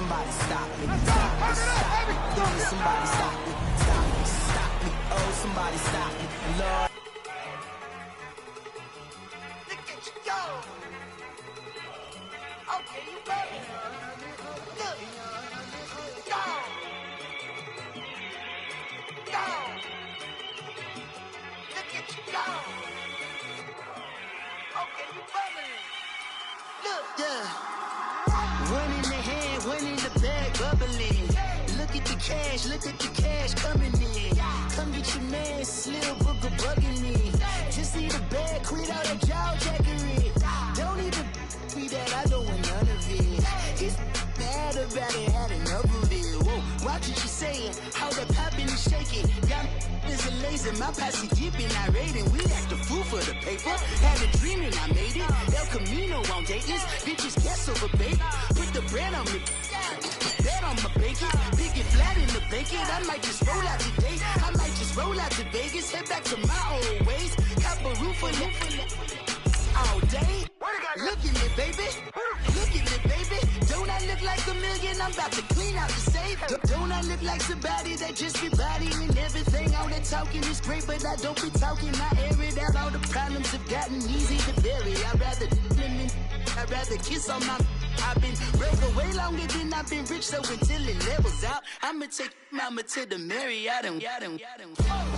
somebody stop me. Stop me, stop me. Somebody stop me. Stop me, stop me. Oh, somebody stop me. Lord. Look at you go. Okay, you ready? Look. Go. Go. Look at you go. Okay, you bubbling. Look. Yeah. One in the hand, one in the bag, bubbling. Look at the cash coming in. Come get your man, Slim Booker bugging me. Just see the bag, quit all that jaw jackery. Don't even be that, I don't want none of it. He's mad about it, had enough of it. Whoa, watch what you saying, how that poppin' and shaking. Got is a laser, my posse deep and irate, and we act a fool for the paper. Had a dream and I made it. El Camino on Dayton's, bitches guess over bait. Put the bread on me, bet on my bacon. Big and flat in the bacon. I might just roll out today. I might just roll out to Vegas, head back to my old ways. Cop a roof for all day. Look at me, baby. Look at me, baby. Don't I look like a million? I'm about to clean out the safe. Don't I look like somebody that just be bodying everything? All that talking is great, but I don't be talking. I air it out. All the problems have gotten easy to bury. I'd rather kiss on my. I've been broke way longer than I've been rich, so until it levels out, I'ma take mama to the Marriott and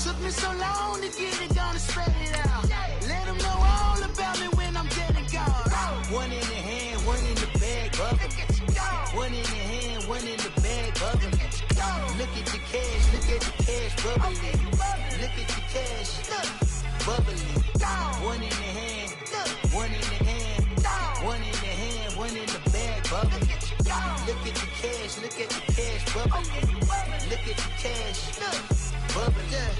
took me so long to get it done and spread it out. Let them know all about me when I'm dead and gone. One in the hand, one in the bag, bubbling. One in the hand, one in the bag, bubbling. Look at the cash, bubbling. Look at the cash, bubbling. One in the hand, one in the hand, one in the hand, one in the bag, bubbling. Look at the cash, bubbling. Look at the cash, bubbling.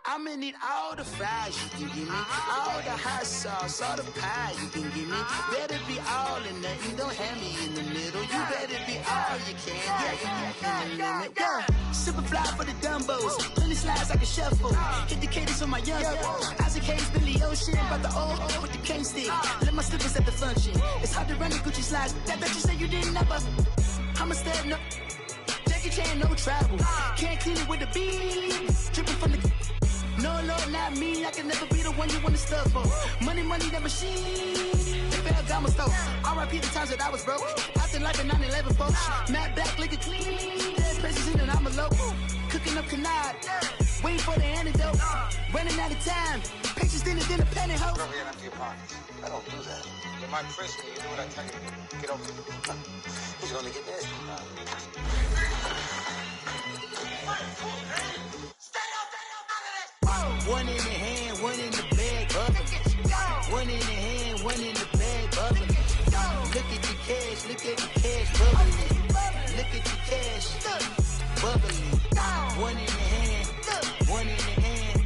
I'ma need all the fries you can give me, all the hot sauce, all the pie you can give me. Better be all or nothing, don't have me in the middle. You better be all you can, yeah. Super fly for the Dumbos, plenty slides like a shuffle. Hit the cadence on my young Isaac Hayes, Billy Ocean, about the old with the cane stick. Let my slippers at the function. It's hard to run the Gucci slides. That bet you say you didn't ever. I'ma step no. Jackie Chan, no travel. Can't clean it with the beat. Dripping from the. No, Lord, not me. I can never be the one you want to stuff for. Money, that machine. The Ferragamo store. R.I.P. the times that I was broke. Acting like a 9/11 folks. Matt back, looking clean. Dead places in and I'm a local. Cooking up canard. Waiting for the antidote. Running out of time. Patience thinner than a penny hoe. Don't get empty your pockets. I don't do that. You might press me. You do what I tell you. Get over here. He's gonna get this. One in the hand, one in the bag, bubbling. One in the hand, one in the bag, bubbling. Look at the cash, bubbling. Look at the cash, bubbling. One in the hand, one in the hand,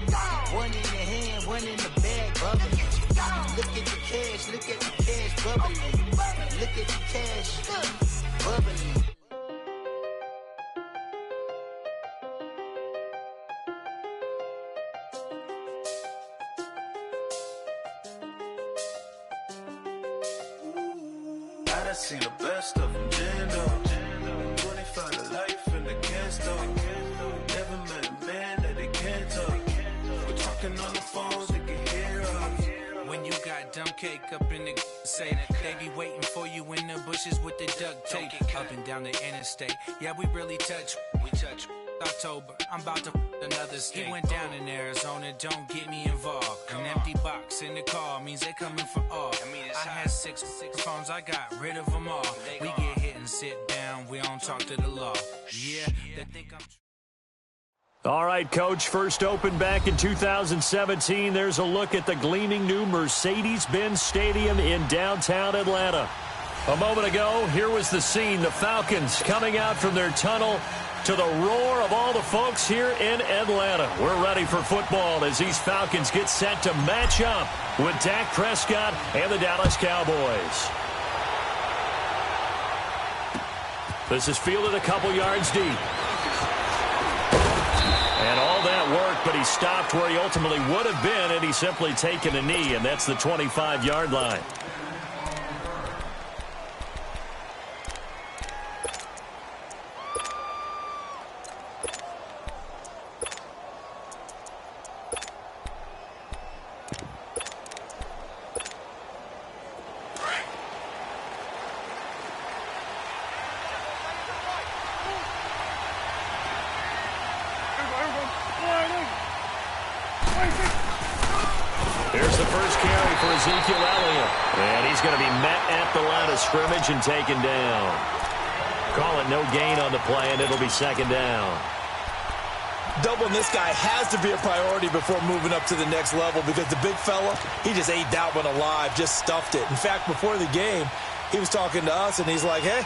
one in the hand, one in the bag, bubbling. Look at the cash, bubbling. Look at the cash, bubbling. I seen the best of them, Jando. 25 to life in the can't never met a man that they can't talk. We're talking on the phones, they can hear us. When you got dumb cake up in the say that they be waiting for you in the bushes with the duct tape up and down the interstate. Yeah, we really touch. October, I'm about to another state. He went down in Arizona, don't get me involved. An empty box in the car means they coming for all. I had six phones, I got rid of them all. We get hit and sit down, we don't talk to the law. Yeah, they think I'm... All right, Coach, first opened back in 2017. There's a look at the gleaming new Mercedes-Benz Stadium in downtown Atlanta. A moment ago, here was the scene. The Falcons coming out from their tunnel to the roar of all the folks here in Atlanta. We're ready for football as these Falcons get set to match up with Dak Prescott and the Dallas Cowboys. This is fielded a couple yards deep. And all that work, but he stopped where he ultimately would have been had he simply taken a knee, and that's the 25-yard line. Here's the first carry for Ezekiel Elliott. And he's going to be met at the line of scrimmage and taken down. Call it no gain on the play, and it'll be second down. Doubling this guy has to be a priority before moving up to the next level because the big fella, he just ate that one alive, just stuffed it. In fact, before the game, he was talking to us, and he's like, hey,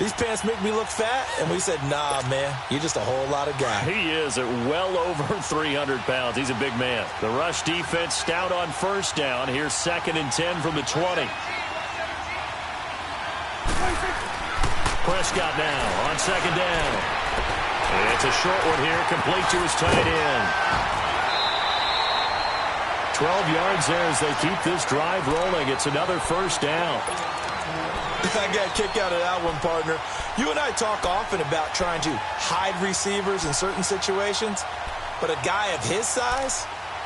these pants make me look fat. And we said, nah, man, you're just a whole lot of guy. He is at well over 300 pounds. He's a big man. The rush defense stout on first down. Here's 2nd and 10 from the 20. Prescott now on 2nd down. It's a short one here, complete to his tight end. 12 yards there as they keep this drive rolling. It's another first down. I got a kick out of that one, partner. You and I talk often about trying to hide receivers in certain situations, but a guy of his size,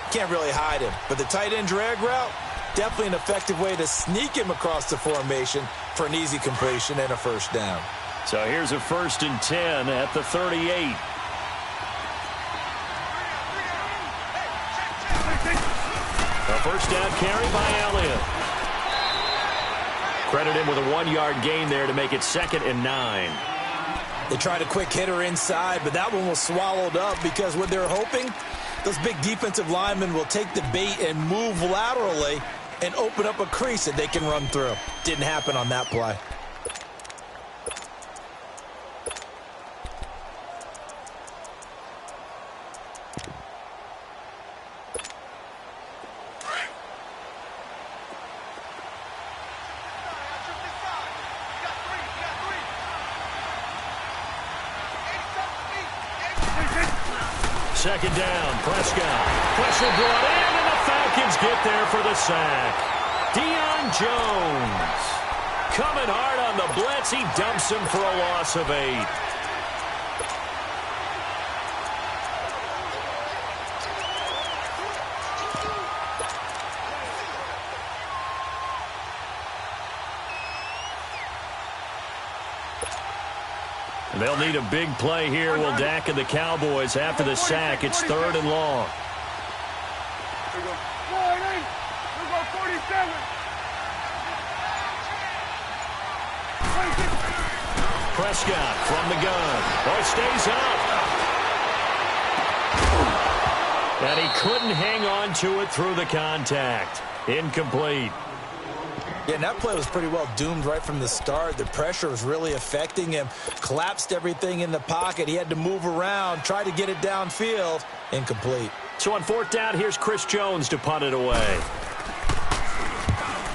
can't really hide him. But the tight end drag route, definitely an effective way to sneak him across the formation for an easy completion and a first down. So here's a 1st and 10 at the 38. A first down carry by Elliott. Credit him with a 1-yard gain there to make it 2nd and 9. They tried a quick hitter inside, but that one was swallowed up because what they're hoping, those big defensive linemen will take the bait and move laterally and open up a crease that they can run through. Didn't happen on that play. Second down, Prescott. Pressure brought in, and the Falcons get there for the sack. Deion Jones coming hard on the blitz. He dumps him for a loss of 8. They'll need a big play here. Will Dak and the Cowboys after the sack. It's 3rd and long. Prescott from the gun. Oh, stays up. And he couldn't hang on to it through the contact. Incomplete. Yeah, and that play was pretty well doomed right from the start. The pressure was really affecting him. Collapsed everything in the pocket. He had to move around, try to get it downfield. Incomplete. So on 4th down, here's Chris Jones to punt it away.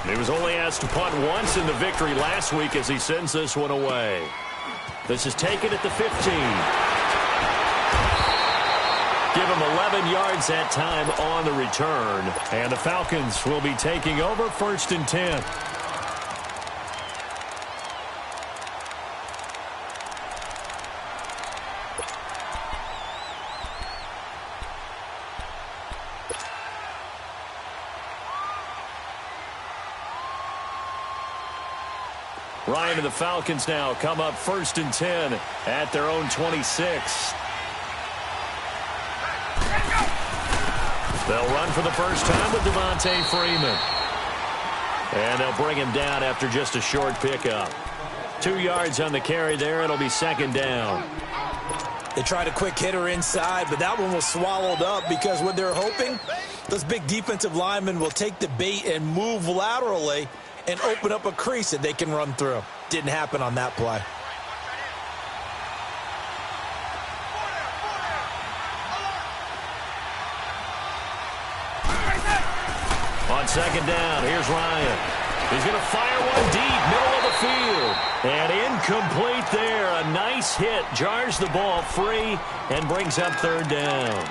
He was only asked to punt once in the victory last week as he sends this one away. This is taken at the 15. Give him 11 yards that time on the return. And the Falcons will be taking over 1st and 10. Ryan and the Falcons now come up 1st and 10 at their own 26. They'll run for the first time with Devontae Freeman. And they'll bring him down after just a short pickup. 2 yards on the carry there. It'll be 2nd down. They tried a quick hitter inside, but that one was swallowed up because what they're hoping, those big defensive linemen will take the bait and move laterally and open up a crease that they can run through. Didn't happen on that play. On 2nd down, here's Ryan. He's going to fire one deep, middle of the field. And incomplete there. A nice hit. Jars the ball free and brings up 3rd down.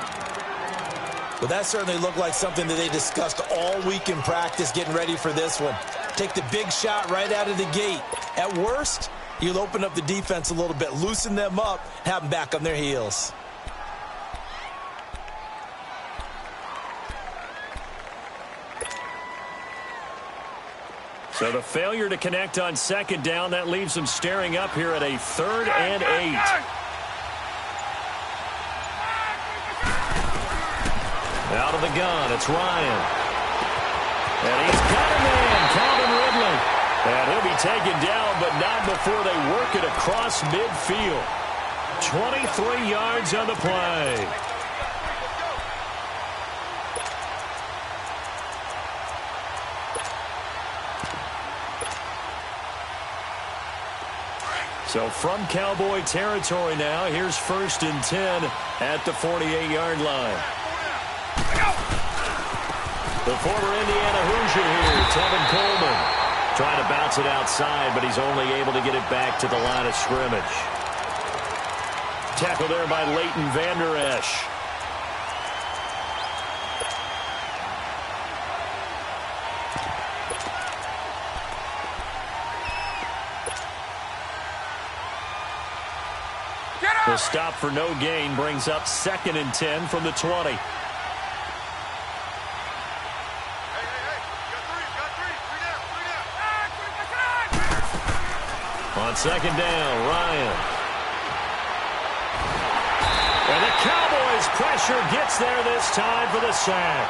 Well, that certainly looked like something that they discussed all week in practice getting ready for this one. Take the big shot right out of the gate. At worst, you'll open up the defense a little bit, loosen them up, have them back on their heels. So the failure to connect on 2nd down, that leaves them staring up here at a 3rd and 8. Out of the gun, it's Ryan. And he's got a man, Calvin Ridley. And he'll be taken down, but not before they work it across midfield. 23 yards on the play. So from Cowboy territory now, here's 1st and 10 at the 48-yard line. The former Indiana Hoosier here, Tevin Coleman, trying to bounce it outside, but he's only able to get it back to the line of scrimmage. Tackled there by Leighton Vander Esch. The stop for no gain brings up 2nd and 10 from the 20. On 2nd down, Ryan. And the Cowboys' pressure gets there this time for the sack.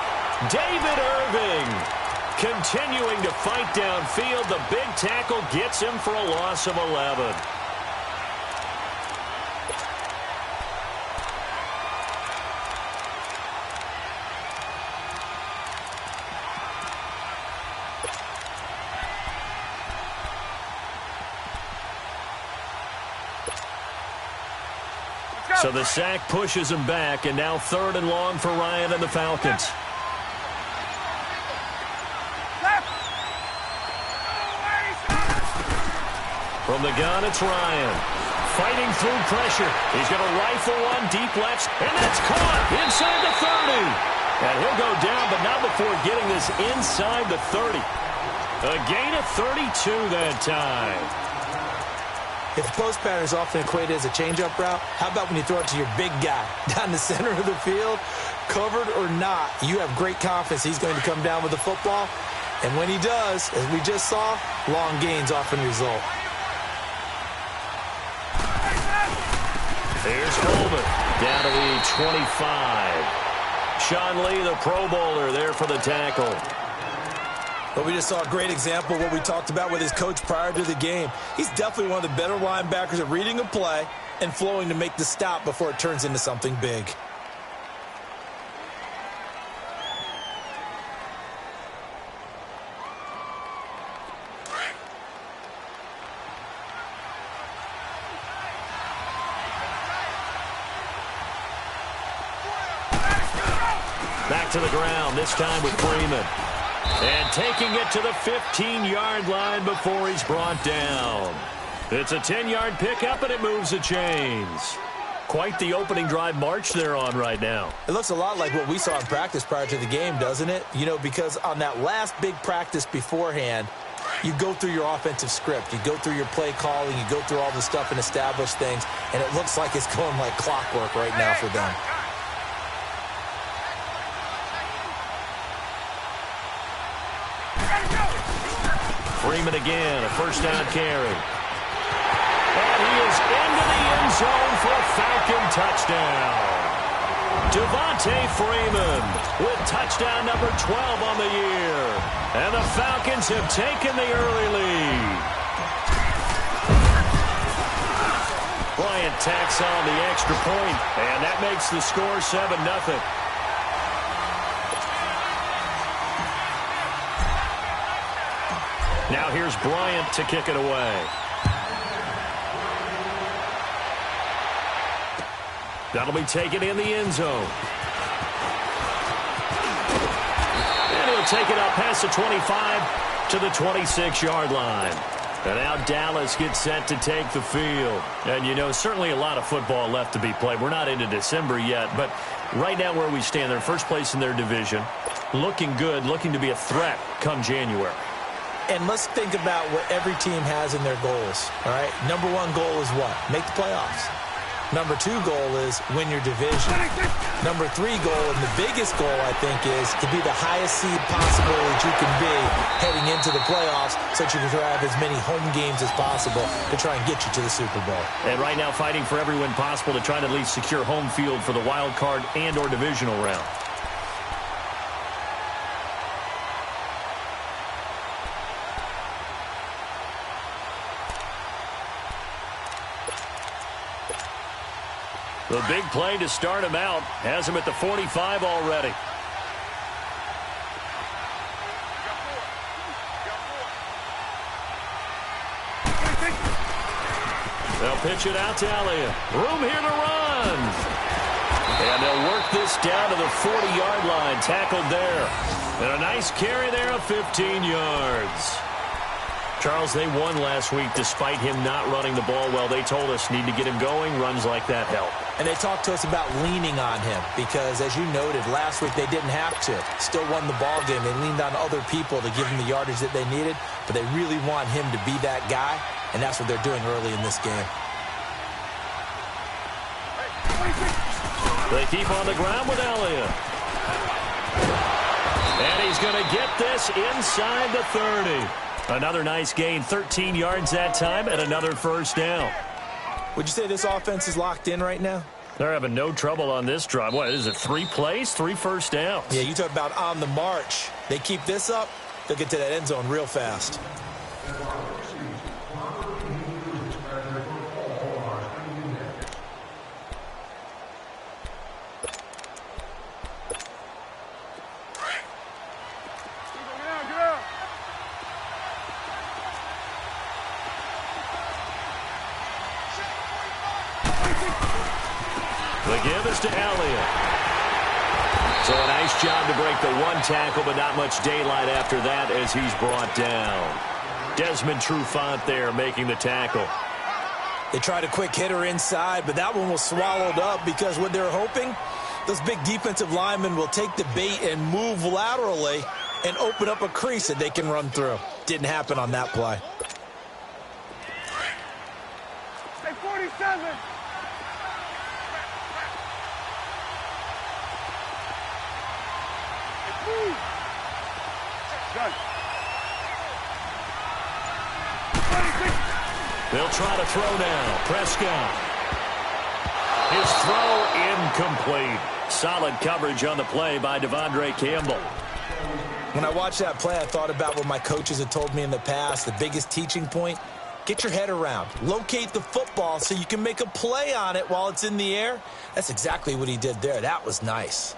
David Irving continuing to fight downfield. The big tackle gets him for a loss of 11. So the sack pushes him back, and now 3rd and long for Ryan and the Falcons. From the gun, it's Ryan. Fighting through pressure. He's going to rifle one deep left, and that's caught inside the 30. And he'll go down, but not before getting this inside the 30. A gain of 32 that time. If the post pattern is often equated as a change-up route, how about when you throw it to your big guy down the center of the field? Covered or not, you have great confidence he's going to come down with the football. And when he does, as we just saw, long gains often result. Here's Coleman down to the 25. Sean Lee, the Pro Bowler, there for the tackle. But we just saw a great example of what we talked about with his coach prior to the game. He's definitely one of the better linebackers at reading a play and flowing to make the stop before it turns into something big. Back to the ground, this time with Freeman. And taking it to the 15-yard line before he's brought down. It's a 10-yard pickup, and it moves the chains. Quite the opening drive march they're on right now. It looks a lot like what we saw in practice prior to the game, doesn't it? You know, because on that last big practice beforehand, you go through your offensive script. You go through your play calling. You go through all the stuff and establish things, and it looks like it's going like clockwork right now for them. Freeman again, a first down carry. And he is into the end zone for a Falcon touchdown. Devontae Freeman with touchdown number 12 on the year. And the Falcons have taken the early lead. Bryant tacks on the extra point, and that makes the score 7-0. Now here's Bryant to kick it away. That'll be taken in the end zone. And he'll take it up past the 25 to the 26-yard line. And now Dallas gets set to take the field. And, you know, certainly a lot of football left to be played. We're not into December yet, but right now where we stand, they're first place in their division. Looking good, looking to be a threat come January. And let's think about what every team has in their goals, all right? Number one goal is what? Make the playoffs. Number two goal is win your division. Number three goal, and the biggest goal, I think, is to be the highest seed possible that you can be heading into the playoffs so that you can have as many home games as possible to try and get you to the Super Bowl. And right now fighting for every win possible to try to at least secure home field for the wild card and or divisional round. The big play to start him out has him at the 45 already. They'll pitch it out to Elliott. Room here to run. And they'll work this down to the 40-yard line. Tackled there. And a nice carry there of 15 yards. Charles, they won last week despite him not running the ball well. They told us need to get him going. Runs like that help. And they talked to us about leaning on him because, as you noted, last week they didn't have to. Still won the ball game. They leaned on other people to give him the yardage that they needed, but they really want him to be that guy, and that's what they're doing early in this game. They keep on the ground with Elliott. And he's going to get this inside the 30. Another nice gain, 13 yards that time, and another first down. Would you say this offense is locked in right now? They're having no trouble on this drive. What is it, 3 plays, 3 first downs? Yeah, you talk about on the march. They keep this up, they'll get to that end zone real fast. The give is to Elliott. So a nice job to break the 1 tackle, but not much daylight after that as he's brought down. Desmond Trufant there making the tackle. They tried a quick hitter inside, but that one was swallowed up because what they're hoping, those big defensive linemen will take the bait and move laterally and open up a crease that they can run through. Didn't happen on that play. Hey, 47. They'll try to throw now. Prescott. His throw incomplete. Solid coverage on the play by Devondre Campbell. When I watched that play, I thought about what my coaches had told me in the past. The biggest teaching point, get your head around. Locate the football so you can make a play on it while it's in the air. That's exactly what he did there. That was nice.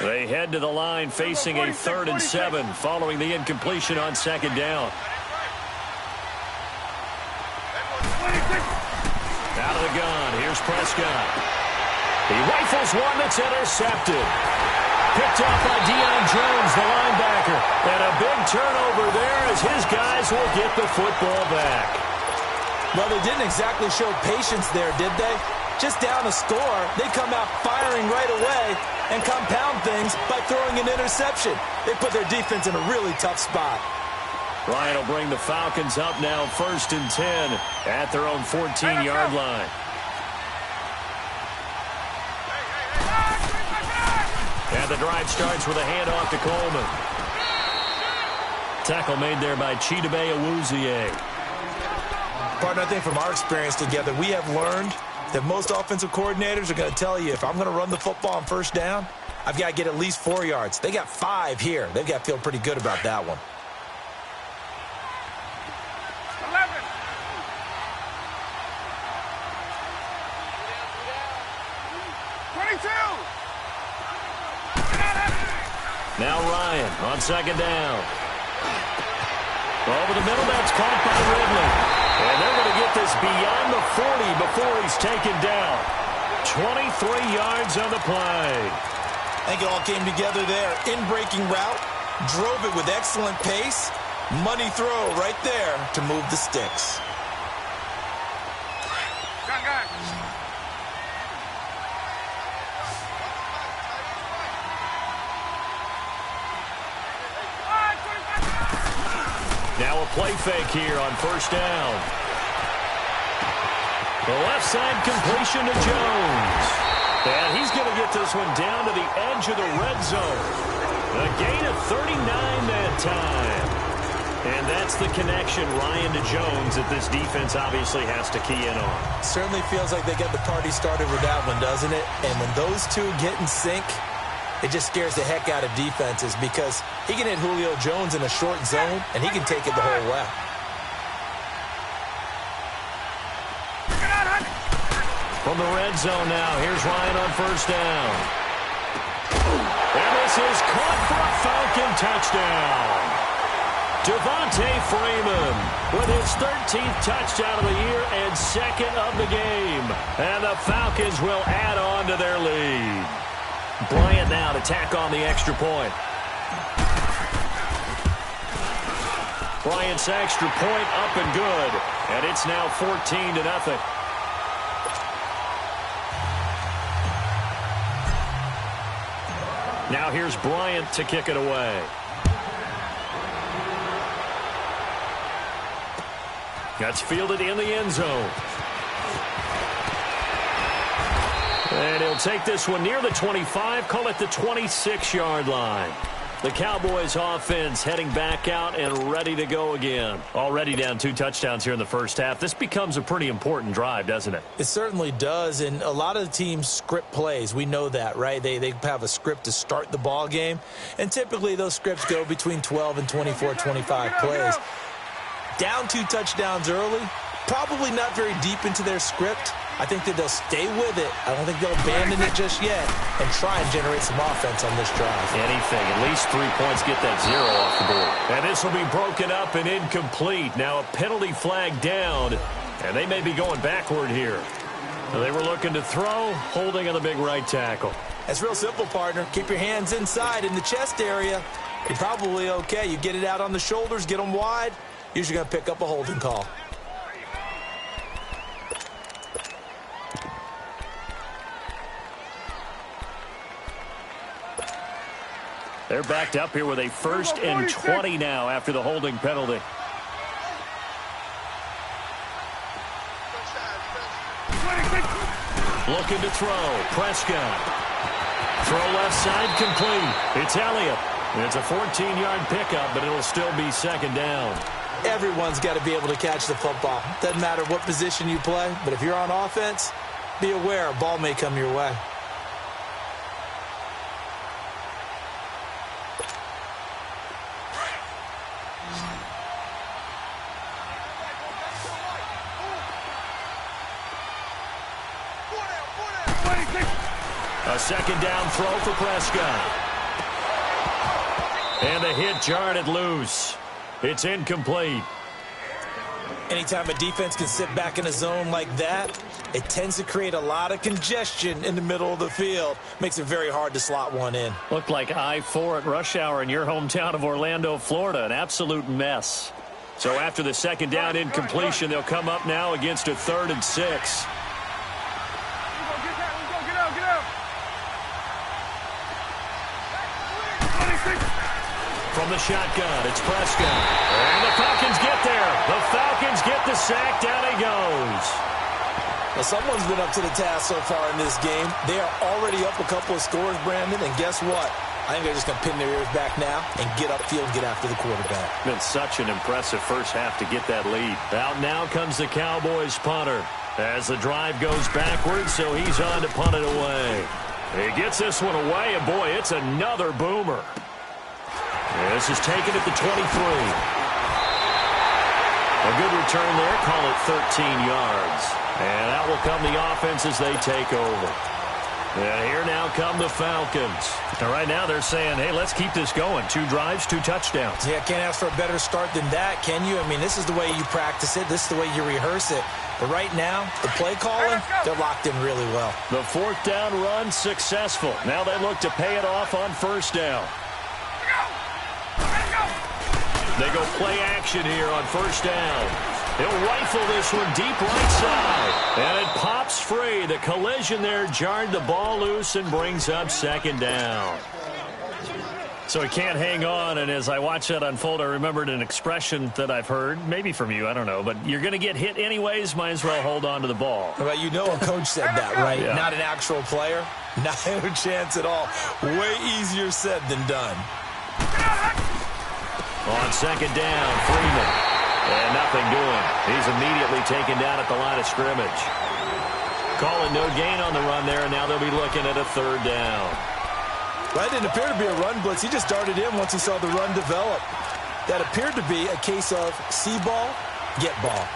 They head to the line facing a 3rd and 7 following the incompletion on 2nd down. Out of the gun, here's Prescott. He rifles one that's intercepted. Picked off by Deion Jones, the linebacker. And a big turnover there as his guys will get the football back. Well, they didn't exactly show patience there, did they? Just down a score, they come out firing right away and compound things by throwing an interception. They put their defense in a really tough spot. Ryan will bring the Falcons up now 1st and 10 at their own 14-yard line. And the drive starts with a handoff to Coleman. Tackle made there by Chidobe Awuzie. Partner, I think from our experience together, we have learned that most offensive coordinators are going to tell you, if I'm going to run the football on 1st down, I've got to get at least 4 yards. They got 5 here. They've got to feel pretty good about that one. 11. Now Ryan on 2nd down. Over the middle, that's caught by Ridley. And they're going to get this beyond the 40 before he's taken down. 23 yards on the play. I think it all came together there. In-breaking route, drove it with excellent pace. Money throw right there to move the sticks. Now a play fake here on 1st down. The left side completion to Jones. And he's going to get this one down to the edge of the red zone. A gain of 39 that time. And that's the connection, Ryan, to Jones, that this defense obviously has to key in on. Certainly feels like they got the party started with that one, doesn't it? And when those two get in sync, it just scares the heck out of defenses because he can hit Julio Jones in a short zone, and he can take it the whole way. From the red zone now, here's Ryan on first down. And this is caught for a Falcon touchdown. Devontae Freeman with his 13th touchdown of the year and second of the game. And the Falcons will add on to their lead. Bryant now to tack on the extra point. Bryant's extra point up and good. And it's now 14-0. Now here's Bryant to kick it away. That's fielded in the end zone. And he'll take this one near the 25, call it the 26-yard line. The Cowboys offense heading back out and ready to go again. Already down 2 touchdowns here in the first half. This becomes a pretty important drive, doesn't it? It certainly does, and a lot of the teams script plays. We know that, right? They have a script to start the ball game, and typically those scripts go between 12 and 24, 25 plays. Down 2 touchdowns early, probably not very deep into their script. I think that they'll stay with it. I don't think they'll abandon it just yet and try and generate some offense on this drive. Anything. At least 3 points, get that 0 off the board. And this will be broken up and incomplete. Now a penalty flag down, and they may be going backward here. They were looking to throw, holding on the big right tackle. That's real simple, partner. Keep your hands inside in the chest area. You're probably okay. You get it out on the shoulders, get them wide. Usually going to pick up a holding call. They're backed up here with a 1st and 20 now after the holding penalty. Looking to throw. Prescott. Throw left side complete. It's Elliott. It's a 14-yard pickup, but it'll still be 2nd down. Everyone's got to be able to catch the football. Doesn't matter what position you play, but if you're on offense, be aware a ball may come your way. A 2nd down throw for Prescott. And the hit jarred it loose. It's incomplete. Anytime a defense can sit back in a zone like that, it tends to create a lot of congestion in the middle of the field. Makes it very hard to slot one in. Looked like I-4 at rush hour in your hometown of Orlando, Florida. An absolute mess. So after the 2nd down incompletion, they'll come up now against a 3rd and 6. From the shotgun, it's Prescott. And the Falcons get there. The Falcons get the sack. Down he goes. Well, someone's been up to the task so far in this game. They are already up a couple of scores, Brandon, and guess what? I think they're just going to pin their ears back now and get upfield and get after the quarterback. Been such an impressive first half to get that lead. Out now comes the Cowboys punter as the drive goes backwards, so he's on to punt it away. He gets this one away, and boy, it's another boomer. This is taken at the 23. A good return there. Call it 13 yards. And out will come the offense as they take over. And here now come the Falcons. And right now they're saying, hey, let's keep this going. 2 drives, 2 touchdowns. Yeah, can't ask for a better start than that, can you? I mean, this is the way you practice it. This is the way you rehearse it. But right now, the play calling, they're locked in really well. The 4th down run successful. Now they look to pay it off on 1st down. They go play action here on 1st down. He'll rifle this one deep right side. And it pops free. The collision there jarred the ball loose and brings up 2nd down. So he can't hang on, and as I watch that unfold, I remembered an expression that I've heard, maybe from you, I don't know, but you're going to get hit anyways, might as well hold on to the ball. Well, you know a coach said that, right? Yeah. Not an actual player. Not a chance at all. Way easier said than done. On 2nd down, Freeman. And nothing doing. He's immediately taken down at the line of scrimmage. Calling no gain on the run there, and now they'll be looking at a 3rd down. Well, that didn't appear to be a run blitz. He just darted in once he saw the run develop. That appeared to be a case of see ball, get ball.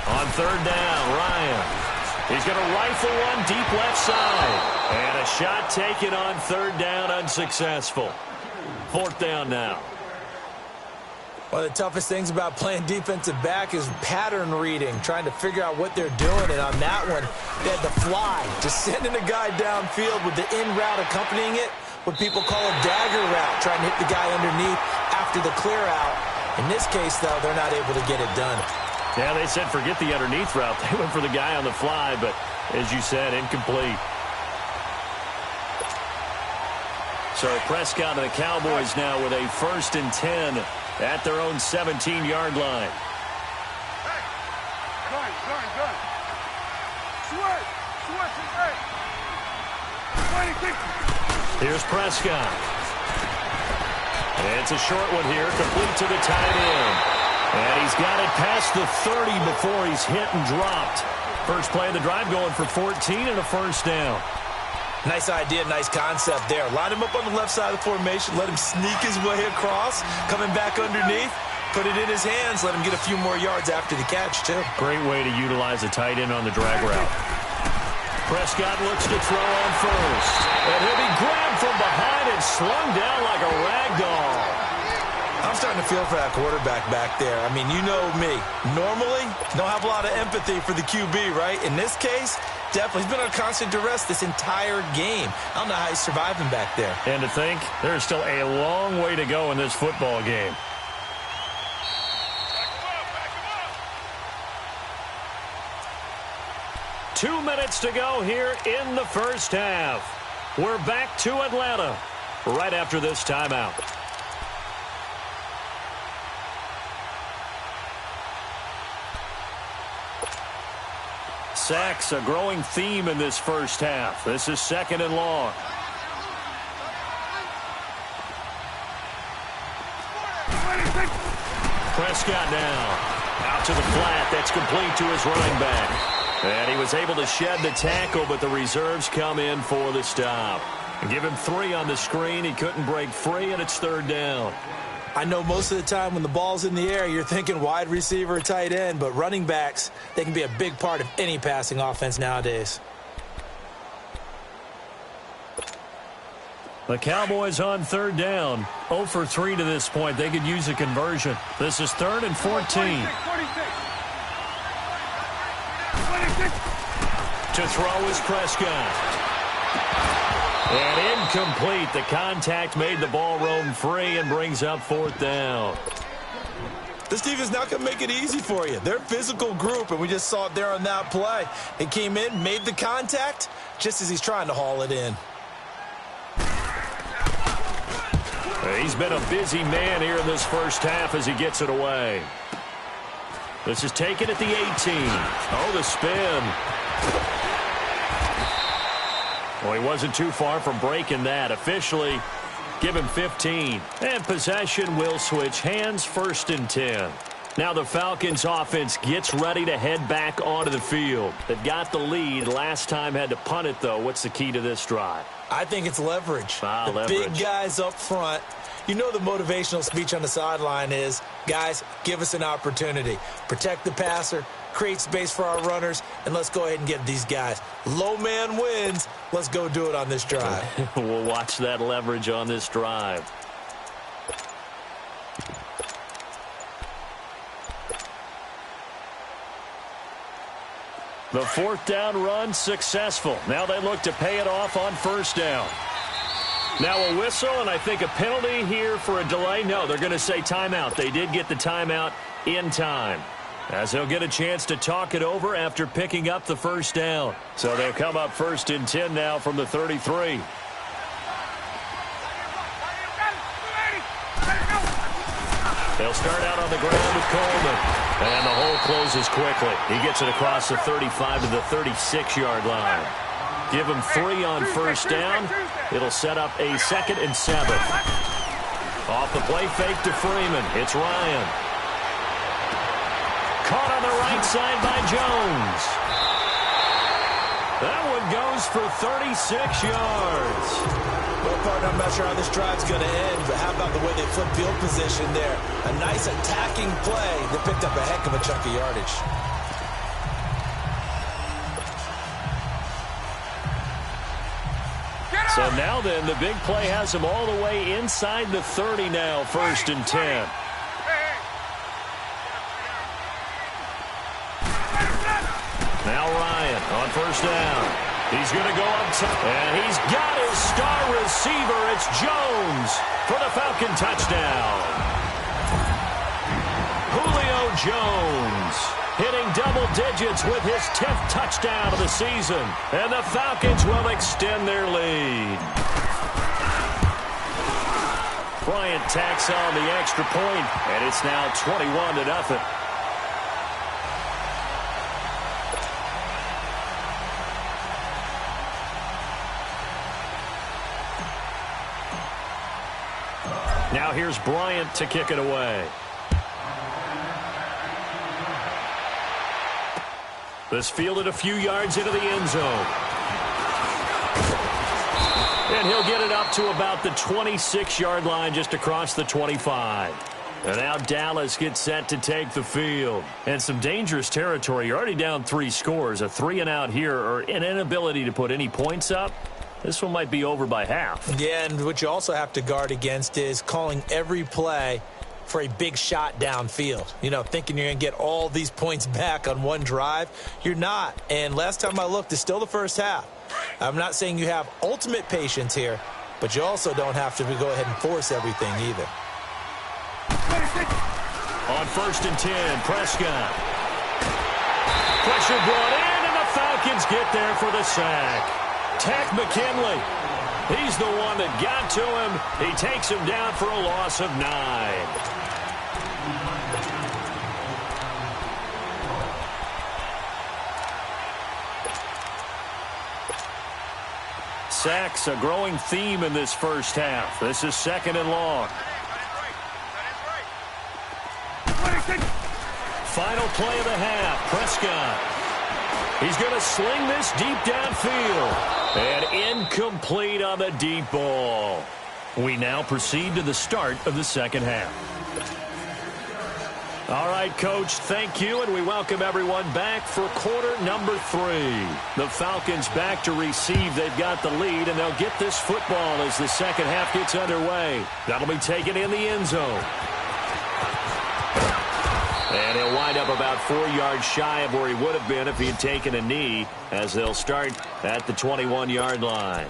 On third down, Ryan. He's going to rifle one deep left side. And a shot taken on third down, unsuccessful. Fourth down now. One of the toughest things about playing defensive back is pattern reading, trying to figure out what they're doing. And on that one, they had the fly, just sending a guy downfield with the in route accompanying it, what people call a dagger route, trying to hit the guy underneath after the clear out. In this case, though, they're not able to get it done. Yeah, they said forget the underneath route. They went for the guy on the fly, but as you said, incomplete. So Prescott and the Cowboys now with a 1st and 10 at their own 17-yard line. Hey, gun. Switch, hey. 26. Here's Prescott. And it's a short one here, complete to the tight end. And he's got it past the 30 before he's hit and dropped. First play of the drive going for 14 and a first down. Nice idea, nice concept there. Line him up on the left side of the formation, let him sneak his way across, coming back underneath, put it in his hands, let him get a few more yards after the catch, too. Great way to utilize a tight end on the drag route. Prescott looks to throw on first. And he'll be grabbed from behind and slung down like a rag doll. I'm starting to feel for that quarterback back there. I mean, you know me. Normally, don't have a lot of empathy for the QB, right? In this case, definitely. He's been under constant duress this entire game. I don't know how he's surviving back there. And to think, there's still a long way to go in this football game. Back him up. 2 minutes to go here in the first half. We're back to Atlanta right after this timeout. Sacks, a growing theme in this first half. This is 2nd and long. Prescott now. Out to the flat. That's complete to his running back. And he was able to shed the tackle, but the reserves come in for the stop. And give him 3 on the screen. He couldn't break free, and it's 3rd down. I know most of the time when the ball's in the air, you're thinking wide receiver, tight end, but running backs, they can be a big part of any passing offense nowadays. The Cowboys on 3rd down. 0 for 3 to this point. They could use a conversion. This is 3rd and 14. 26. To throw is Prescott. And incomplete. The contact made the ball roam free and brings up 4th down. This defense not going to make it easy for you. They're a physical group, and we just saw it there on that play. It came in, made the contact, just as he's trying to haul it in. He's been a busy man here in this first half as he gets it away. This is taken at the 18. Oh, the spin. Well, he wasn't too far from breaking that. Officially, give him 15. And possession will switch hands, 1st and 10. Now the Falcons offense gets ready to head back onto the field. They've got the lead. Last time had to punt it, though. What's the key to this drive? I think it's leverage. Leverage. Big guys up front. You know the motivational speech on the sideline is, guys, give us an opportunity. Protect the passer, create space for our runners, and let's go ahead and get these guys. Low man wins. Let's go do it on this drive. We'll watch that leverage on this drive. The 4th down run successful. Now they look to pay it off on 1st down. Now a whistle, and I think a penalty here for a delay. No, they're going to say timeout. They did get the timeout in time, as they'll get a chance to talk it over after picking up the 1st down. So they'll come up 1st and 10 now from the 33. They'll start out on the ground with Coleman. And the hole closes quickly. He gets it across the 35 to the 36-yard line. Give him 3 on first down. It'll set up a 2nd and 7. Off the play fake to Freeman. It's Ryan. Caught on the right side by Jones. That one goes for 36 yards. Well, partner, I'm not sure how this drive's going to end, but how about the way they flip field position there? A nice attacking play that picked up a heck of a chunk of yardage. So now then, the big play has him all the way inside the 30 now, 1st and 10. Now Ryan on first down. He's going to go up top, and he's got his star receiver. It's Jones for the Falcon touchdown. Julio Jones hitting double digits with his 10th touchdown of the season. And the Falcons will extend their lead. Bryant tacks on the extra point, and it's now 21-0. Now here's Bryant to kick it away. This fielded a few yards into the end zone. And he'll get it up to about the 26-yard line, just across the 25. And now Dallas gets set to take the field. And some dangerous territory. You're already down 3 scores. A 3-and-out here, or an inability to put any points up. This one might be over by half. Yeah, and what you also have to guard against is calling every play for a big shot downfield. You know, thinking you're going to get all these points back on one drive. You're not. And last time I looked, it's still the first half. I'm not saying you have ultimate patience here, but you also don't have to go ahead and force everything either. On 1st and 10, Prescott. Pressure brought in, and the Falcons get there for the sack. Tack McKinley. He's the one that got to him. He takes him down for a loss of 9. Sacks, a growing theme in this first half. This is 2nd and long. Final play of the half. Prescott. He's going to sling this deep downfield. And incomplete on the deep ball. We now proceed to the start of the second half. All right, Coach, thank you, and we welcome everyone back for quarter number 3. The Falcons back to receive. They've got the lead, and they'll get this football as the second half gets underway. That'll be taken in the end zone. And he'll wind up about 4 yards shy of where he would have been if he had taken a knee, as they'll start at the 21-yard line.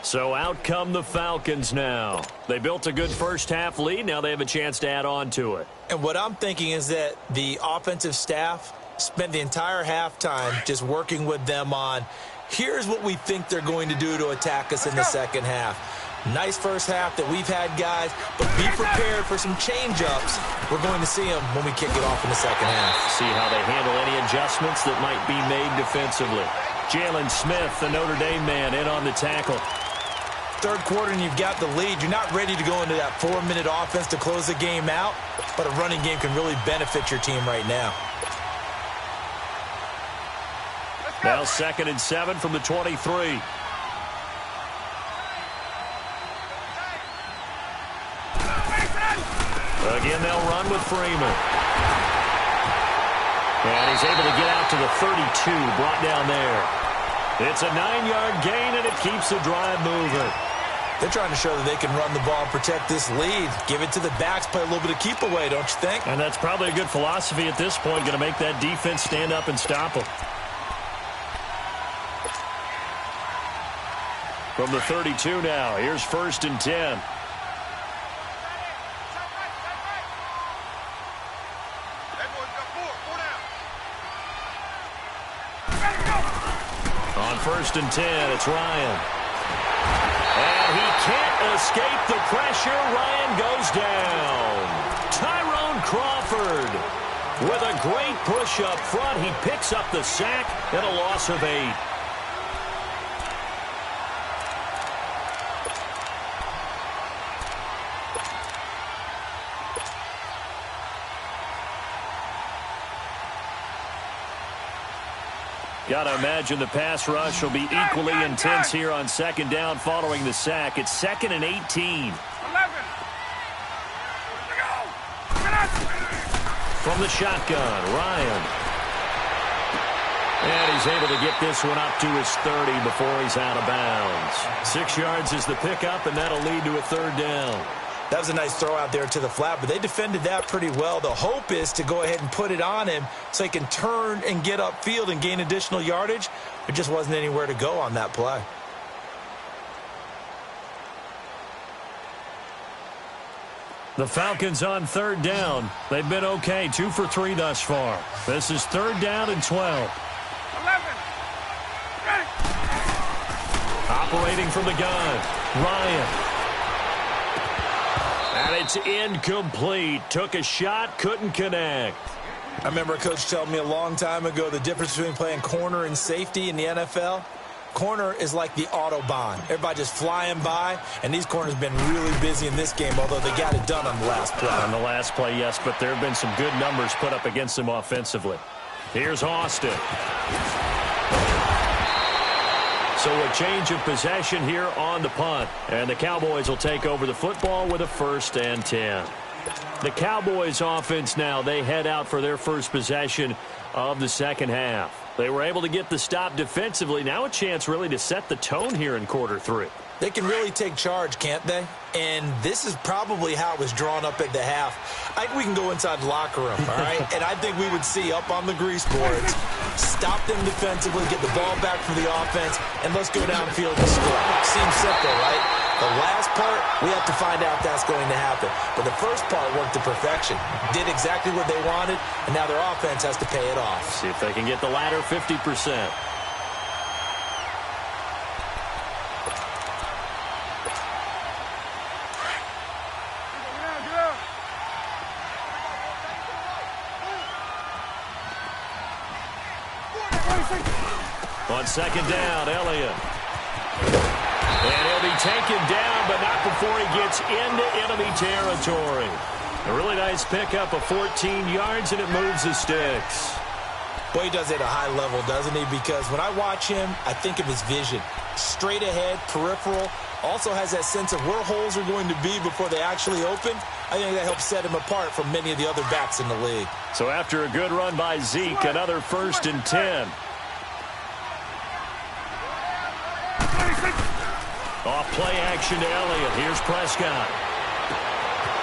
So out come the Falcons now. They built a good first half lead. Now they have a chance to add on to it. And what I'm thinking is that the offensive staff spent the entire halftime just working with them on, here's what we think they're going to do to attack us in the second half. Nice first half that we've had, guys, but be prepared for some change-ups. We're going to see them when we kick it off in the second half. See how they handle any adjustments that might be made defensively. Jalen Smith, the Notre Dame man, in on the tackle. Third quarter and you've got the lead. You're not ready to go into that 4-minute offense to close the game out, but a running game can really benefit your team right now. Now 2nd and 7 from the 23. Again, they'll run with Freeman. And he's able to get out to the 32, brought down there. It's a 9-yard gain, and it keeps the drive moving. They're trying to show that they can run the ball and protect this lead. Give it to the backs, play a little bit of keep away, don't you think? And that's probably a good philosophy at this point, going to make that defense stand up and stop them. From the 32 now, here's 1st and 10. On 1st and 10, it's Ryan. And he can't escape the pressure. Ryan goes down. Tyrone Crawford with a great push up front. He picks up the sack and a loss of 8. Got to imagine the pass rush will be equally intense here on second down following the sack. It's 2nd and 18. 11. From the shotgun, Ryan. And he's able to get this one up to his 30 before he's out of bounds. 6 yards is the pickup, and that'll lead to a 3rd down. That was a nice throw out there to the flat, but they defended that pretty well. The hope is to go ahead and put it on him so he can turn and get upfield and gain additional yardage. There just wasn't anywhere to go on that play. The Falcons on 3rd down. They've been okay, 2 for 3 thus far. This is 3rd down and 12. 11. Ready. Operating from the gun, Ryan. And it's incomplete. Took a shot, couldn't connect. I remember a coach telling me a long time ago the difference between playing corner and safety in the NFL. Corner is like the Autobahn. Everybody just flying by, and these corners have been really busy in this game, although they got it done on the last play. On the last play, yes, but there have been some good numbers put up against them offensively. Here's Austin. So a change of possession here on the punt. And the Cowboys will take over the football with a 1st and 10. The Cowboys offense now, they head out for their first possession of the second half. They were able to get the stop defensively. Now a chance really to set the tone here in quarter 3. They can really take charge, can't they? And this is probably how it was drawn up at the half. I think we can go inside the locker room, all right? And I think we would see up on the grease boards, stop them defensively, get the ball back for the offense, and let's go downfield and score. Seems simple, right? The last part, we have to find out if that's going to happen. But the first part worked to perfection. Did exactly what they wanted, and now their offense has to pay it off. See if they can get the latter 50%. On second down, Elliott. And he'll be taken down, but not before he gets into enemy territory. A really nice pickup of 14 yards, and it moves the sticks. Boy, he does it at a high level, doesn't he? Because when I watch him, I think of his vision. Straight ahead, peripheral. Also has that sense of where holes are going to be before they actually open. I think that helps set him apart from many of the other backs in the league. So after a good run by Zeke, another 1st and 10. Off play action to Elliott. Here's Prescott.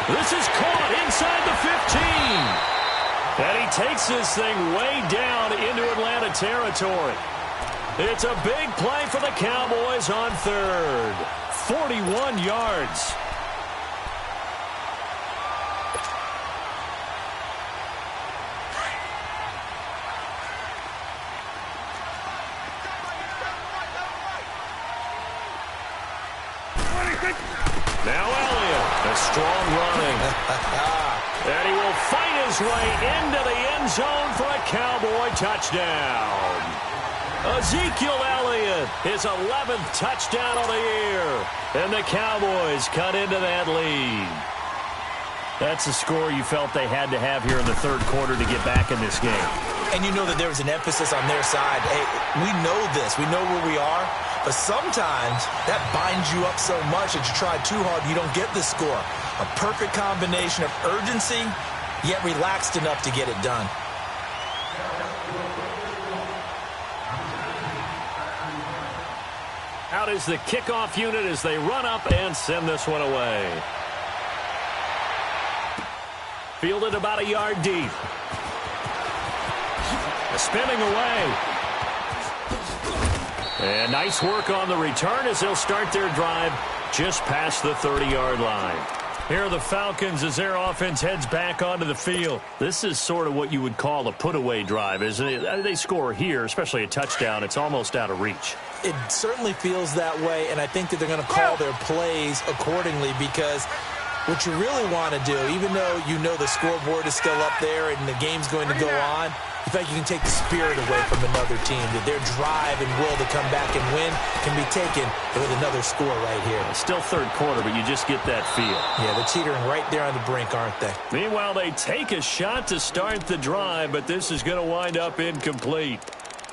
This is caught inside the 15. And he takes this thing way down into Atlanta territory. It's a big play for the Cowboys on 3rd. 41 yards. Now Elliott, a strong running. And he will fight his way into the end zone for a Cowboy touchdown. Ezekiel Elliott, his 11th touchdown of the year. And the Cowboys cut into that lead. That's a score you felt they had to have here in the 3rd quarter to get back in this game. And you know that there was an emphasis on their side. Hey, we know this. We know where we are. But sometimes that binds you up so much that you try too hard, you don't get the score. A perfect combination of urgency, yet relaxed enough to get it done. Out is the kickoff unit as they run up and send this one away. Fielded about a yard deep. Spinning away. And nice work on the return as they'll start their drive just past the 30-yard line. Here are the Falcons as their offense heads back onto the field. This is sort of what you would call a put-away drive, isn't it? They score here, especially a touchdown. It's almost out of reach. It certainly feels that way, and I think that they're going to call their plays accordingly because what you really want to do, even though you know the scoreboard is still up there and the game's going to go on, in fact, you can take the spirit away from another team, that their drive and will to come back and win can be taken with another score right here. Still 3rd quarter, but you just get that feel. Yeah, they're teetering right there on the brink, aren't they? Meanwhile, they take a shot to start the drive, but this is going to wind up incomplete.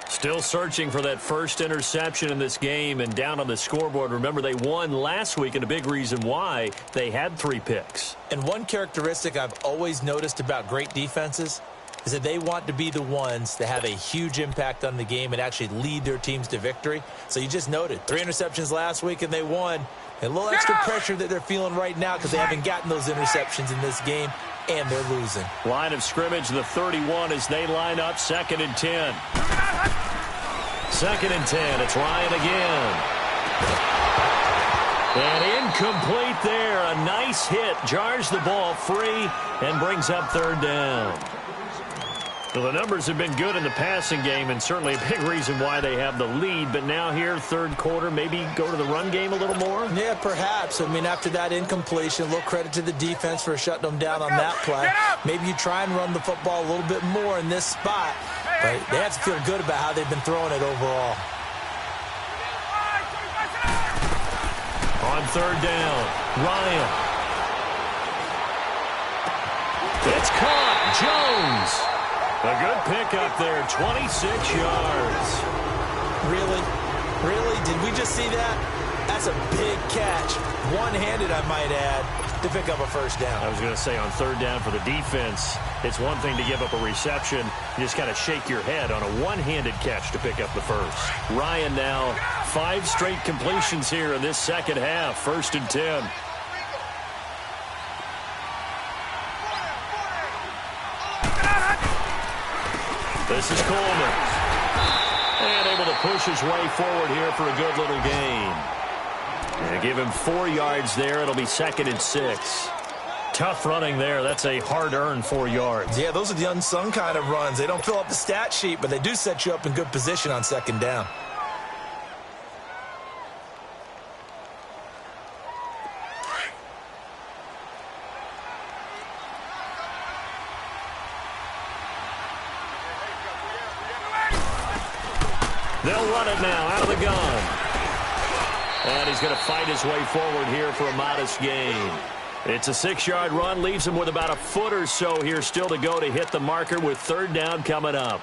Still searching for that first interception in this game and down on the scoreboard. Remember, they won last week, and a big reason why they had 3 picks. And one characteristic I've always noticed about great defenses is that they want to be the ones that have a huge impact on the game and actually lead their teams to victory. So you just noted 3 interceptions last week, and they won. And a little extra pressure that they're feeling right now because they haven't gotten those interceptions in this game, and they're losing. Line of scrimmage, the 31 as they line up, 2nd and 10. 2nd and 10. It's Ryan again. And incomplete there. A nice hit. Jars the ball free and brings up 3rd down. Well, the numbers have been good in the passing game and certainly a big reason why they have the lead. But now here, 3rd quarter, maybe go to the run game a little more? Yeah, perhaps. I mean, after that incompletion, a little credit to the defense for shutting them down on that play. Maybe you try and run the football a little bit more in this spot. But they have to feel good about how they've been throwing it overall. On 3rd down, Ryan. It's caught. Jones. A good pickup there, 26 yards. Really? Really? Did we just see that? That's a big catch. One-handed, I might add, to pick up a 1st down. I was going to say on 3rd down for the defense, it's one thing to give up a reception. You just got to shake your head on a one-handed catch to pick up the 1st. Ryan now 5 straight completions here in this 2nd half. 1st and 10. This is Coleman. And able to push his way forward here for a good little gain. And give him 4 yards there. It'll be 2nd and 6. Tough running there. That's a hard-earned 4 yards. Yeah, those are the unsung kind of runs. They don't fill up the stat sheet, but they do set you up in good position on 2nd down. They'll run it now out of the gun. And he's going to fight his way forward here for a modest gain. It's a 6-yard run, leaves him with about a foot or so here still to go to hit the marker with 3rd down coming up.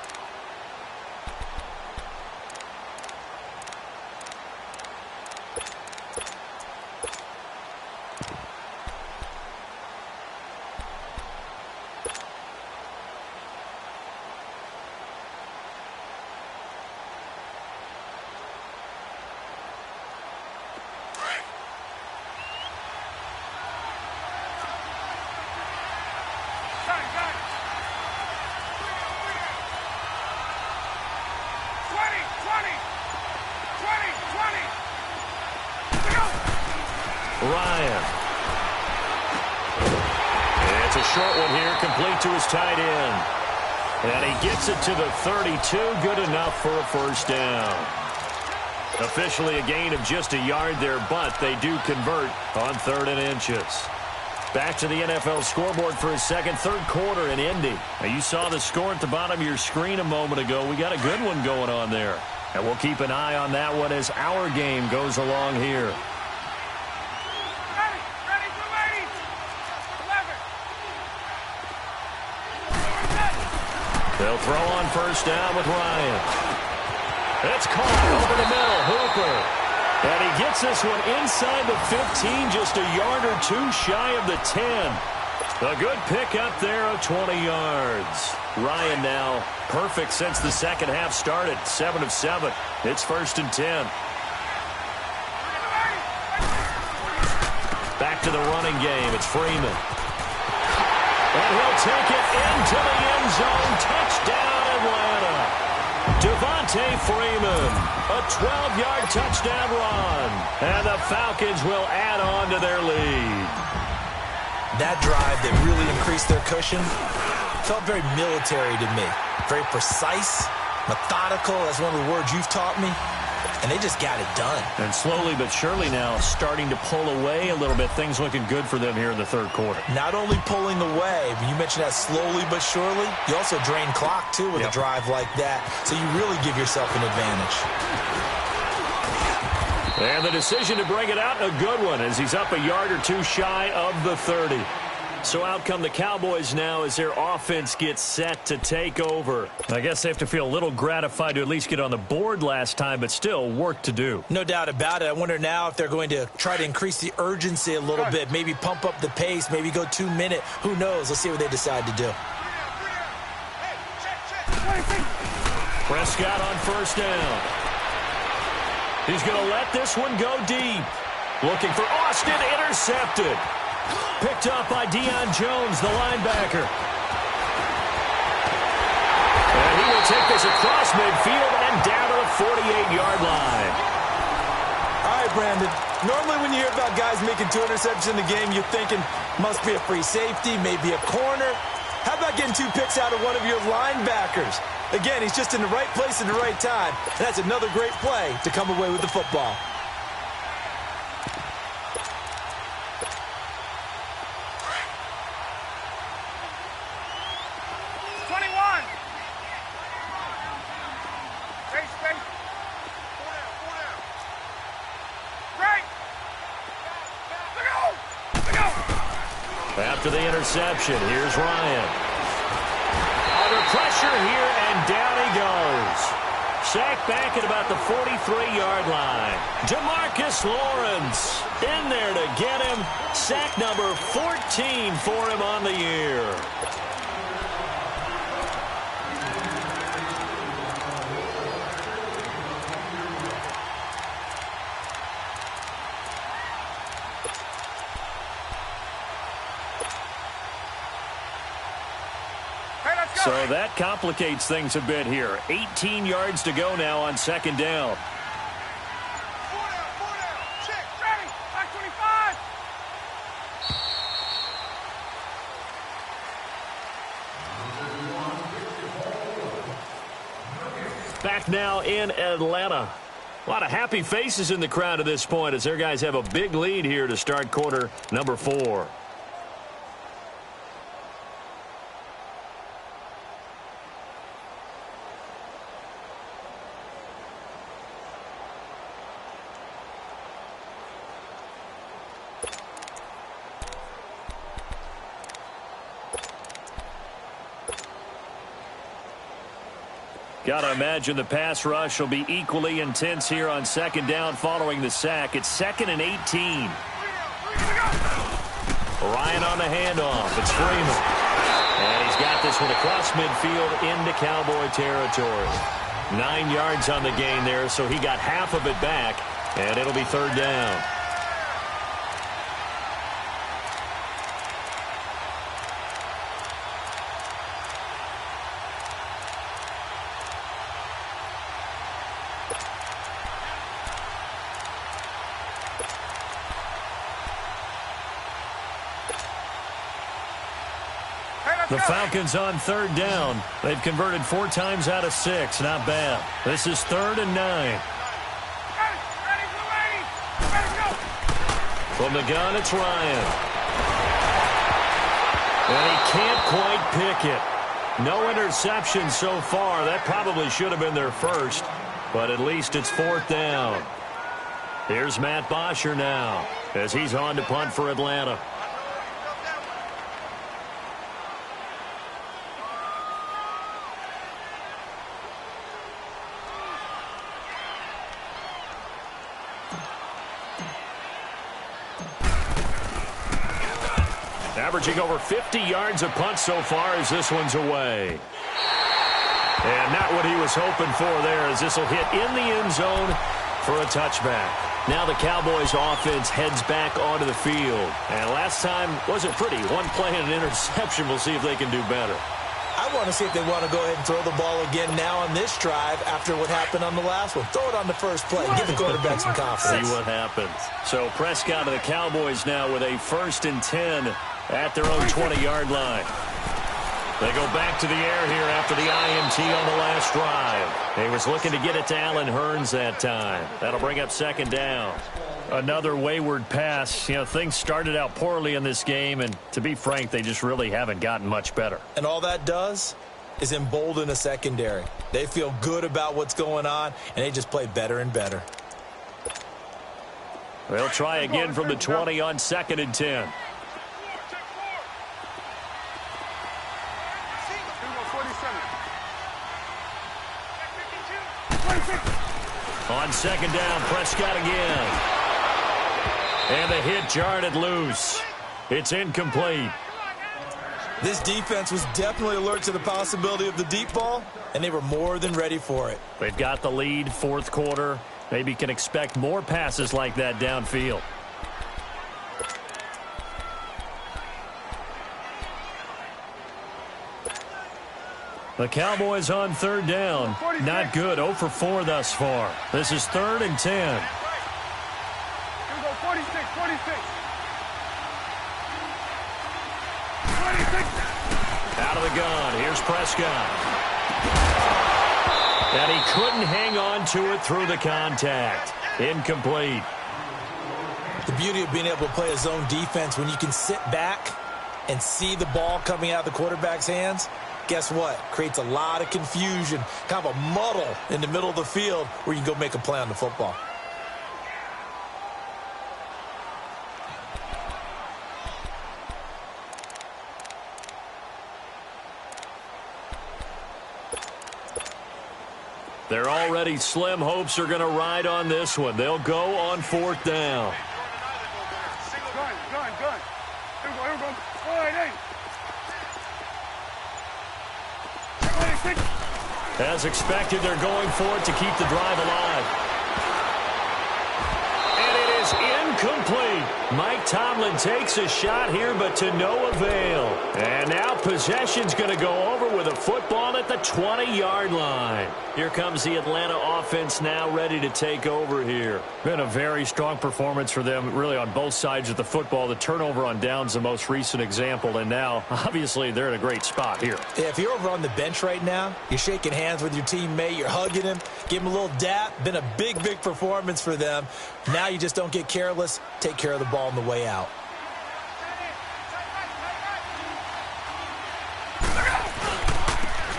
Ryan. It's a short one here, complete to his tight end. And he gets it to the 32, good enough for a 1st down. Officially a gain of just a yard there, but they do convert on 3rd and inches. Back to the NFL scoreboard for his 3rd quarter in Indy. Now, you saw the score at the bottom of your screen a moment ago. We got a good one going on there. And we'll keep an eye on that one as our game goes along here. They'll throw on 1st down with Ryan. It's caught over the middle. Hooper. And he gets this one inside the 15, just a yard or 2 shy of the 10. A good pick up there of 20 yards. Ryan now perfect since the 2nd half started. 7 of 7. It's 1st and 10. Back to the running game. It's Freeman. And he'll take it into the end zone. Touchdown, Atlanta. Devontae Freeman, a 12-yard touchdown run. And the Falcons will add on to their lead. That drive that really increased their cushion felt very military to me. Very precise, methodical. That's one of the words you've taught me. And they just got it done. And slowly but surely now starting to pull away a little bit. Things looking good for them here in the 3rd quarter. Not only pulling away, but you mentioned that slowly but surely. You also drain clock, too, with a drive like that. So you really give yourself an advantage. And the decision to bring it out, a good one, as he's up a yard or 2 shy of the 30. So out come the Cowboys now as their offense gets set to take over. I guess they have to feel a little gratified to at least get on the board last time, but still work to do. No doubt about it. I wonder now if they're going to try to increase the urgency a little bit, maybe pump up the pace, maybe go 2-minute. Who knows? Let's see what they decide to do. Prescott on first down. He's going to let this one go deep. Looking for Austin, intercepted. Picked up by Deion Jones, the linebacker. And he will take this across midfield and down to the 48-yard line. All right, Brandon. Normally when you hear about guys making 2 interceptions in the game, you're thinking must be a free safety, maybe a corner. How about getting 2 picks out of one of your linebackers? Again, he's just in the right place at the right time. And that's another great play to come away with the football. After the interception, here's Ryan. Under pressure here, and down he goes. Sacked back at about the 43-yard line. Demarcus Lawrence in there to get him. Sack number 14 for him on the year. So that complicates things a bit here. 18 yards to go now on second down. Back now in Atlanta. A lot of happy faces in the crowd at this point as their guys have a big lead here to start quarter number 4. Got to imagine the pass rush will be equally intense here on second down following the sack. It's 2nd and 18. Ryan on the handoff. It's Freeman. And he's got this one across midfield into Cowboy territory. 9 yards on the gain there, so he got half of it back, and it'll be third down. The Falcons on third down. They've converted 4 times out of 6. Not bad. This is 3rd and 9. From the gun, it's Ryan. And he can't quite pick it. No interception so far. That probably should have been their first, but at least it's 4th down. Here's Matt Bosher now as he's on to punt for Atlanta. Averaging over 50 yards a punt so far as this one's away. And not what he was hoping for there as this will hit in the end zone for a touchback. Now the Cowboys offense heads back onto the field. And last time wasn't pretty. One play and an interception. We'll see if they can do better. I want to see if they want to go ahead and throw the ball again now on this drive after what happened on the last one. Throw it on the first play. Give the quarterback some confidence. See what happens. So Prescott of the Cowboys now with a 1st and 10 at their own 20-yard line. They go back to the air here after the IMT on the last drive. He was looking to get it to Allen Hurns that time. That'll bring up second down. Another wayward pass. You know, things started out poorly in this game, and to be frank, they just really haven't gotten much better. And all that does is embolden a secondary. They feel good about what's going on, and they just play better and better. They'll try again from the 20 on 2nd and 10. On second down, Prescott again. And the hit jarred it loose. It's incomplete. This defense was definitely alert to the possibility of the deep ball, and they were more than ready for it. They've got the lead, fourth quarter. Maybe can expect more passes like that downfield. The Cowboys on third down. Not good. 0 for 4 thus far. This is 3rd and 10. Here we go, 46, 46. 26. Out of the gun. Here's Prescott. And he couldn't hang on to it through the contact. Incomplete. The beauty of being able to play a zone defense when you can sit back and see the ball coming out of the quarterback's hands, guess what? Creates a lot of confusion, kind of a muddle in the middle of the field where you can go make a play on the football. They're already slim hopes are going to ride on this one. They'll go on 4th down. Gun. Here we go. All right, hey. As expected, they're going for it to keep the drive alive. And it is incomplete. Mike Tomlin takes a shot here, but to no avail. And now possession's going to go over with a football at the 20-yard line. Here comes the Atlanta offense now ready to take over here. Been a very strong performance for them, really on both sides of the football. The turnover on downs the most recent example, and now, obviously, they're in a great spot here. Yeah, if you're over on the bench right now, you're shaking hands with your teammate, you're hugging him, give him a little dap. Been a big performance for them. Now you just don't get careless. Take care of the ball on the way out.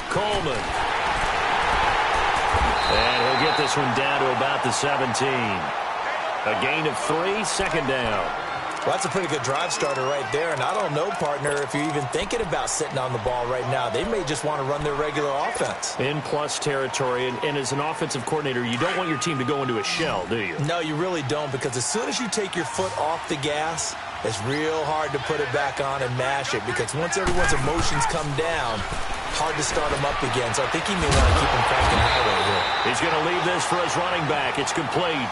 Coleman. And he'll get this one down to about the 17. A gain of 3, second down. Well, that's a pretty good drive starter right there. And I don't know, partner, if you're even thinking about sitting on the ball right now. They may just want to run their regular offense. In plus territory. And as an offensive coordinator, you don't want your team to go into a shell, do you? No, you really don't, because as soon as you take your foot off the gas, it's real hard to put it back on and mash it, because once everyone's emotions come down, hard to start them up again. So I think he may want to keep him cranking high right here. He's going to leave this for his running back. It's complete.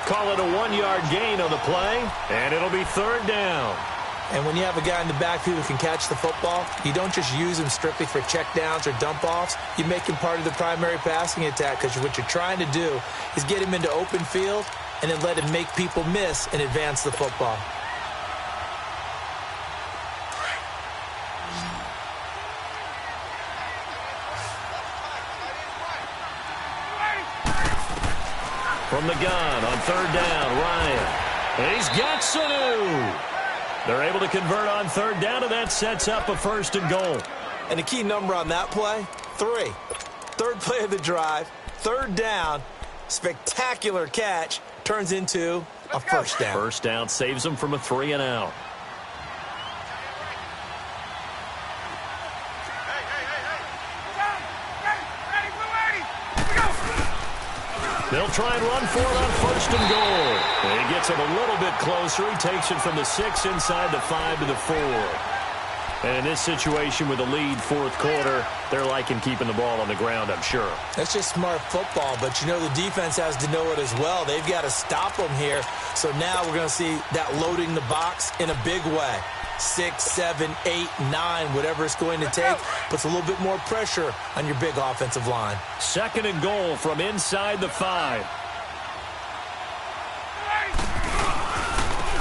Call it a 1-yard gain on the play, and it'll be 3rd down. And when you have a guy in the backfield who can catch the football, you don't just use him strictly for checkdowns or dump-offs. You make him part of the primary passing attack, because what you're trying to do is get him into open field and then let him make people miss and advance the football. From the gun on 3rd down, Ryan. And he's got Sanu. They're able to convert on 3rd down, and that sets up a 1st and goal. And the key number on that play, 3. 3rd play of the drive, 3rd down, spectacular catch, turns into a 1st down. 1st down saves them from a 3 and out. They'll try and run for it on 1st and goal. And he gets him a little bit closer. He takes it from the 6 inside the 5 to the 4. And in this situation with the lead, 4th quarter, they're liking keeping the ball on the ground, I'm sure. That's just smart football, but you know the defense has to know it as well. They've got to stop them here. So now we're going to see that loading the box in a big way. 6, 7, 8, 9, whatever it's going to take, puts a little bit more pressure on your big offensive line. 2nd and goal from inside the 5.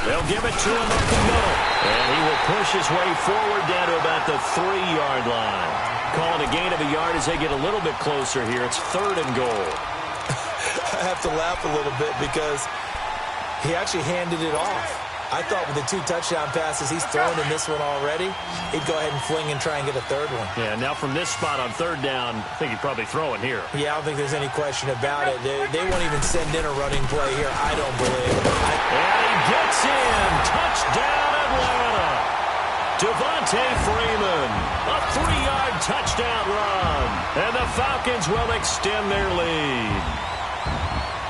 They'll give it to him up the middle. And he will push his way forward down to about the 3-yard line. Calling a gain of a yard as they get a little bit closer here. It's 3rd and goal. I have to laugh a little bit because he actually handed it off. I thought with the 2 touchdown passes he's thrown in this one already, he'd go ahead and fling and try and get a 3rd one. Yeah, now from this spot on 3rd down, I think he'd probably throw it here. Yeah, I don't think there's any question about it. They won't even send in a running play here, I don't believe. And he gets in. Touchdown, Atlanta. Devontae Freeman, a 3-yard touchdown run. And the Falcons will extend their lead.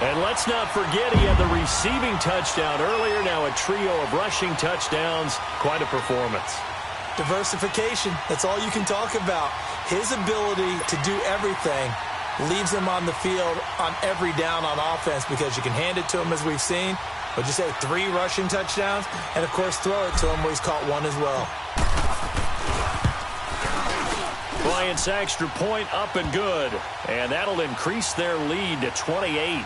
And let's not forget he had the receiving touchdown earlier. Now a trio of rushing touchdowns. Quite a performance. Diversification, that's all you can talk about. His ability to do everything leaves him on the field on every down on offense because you can hand it to him as we've seen. Would you say 3 rushing touchdowns? And, of course, throw it to him where he's caught 1 as well. Bryant's extra point up and good. And that'll increase their lead to 28.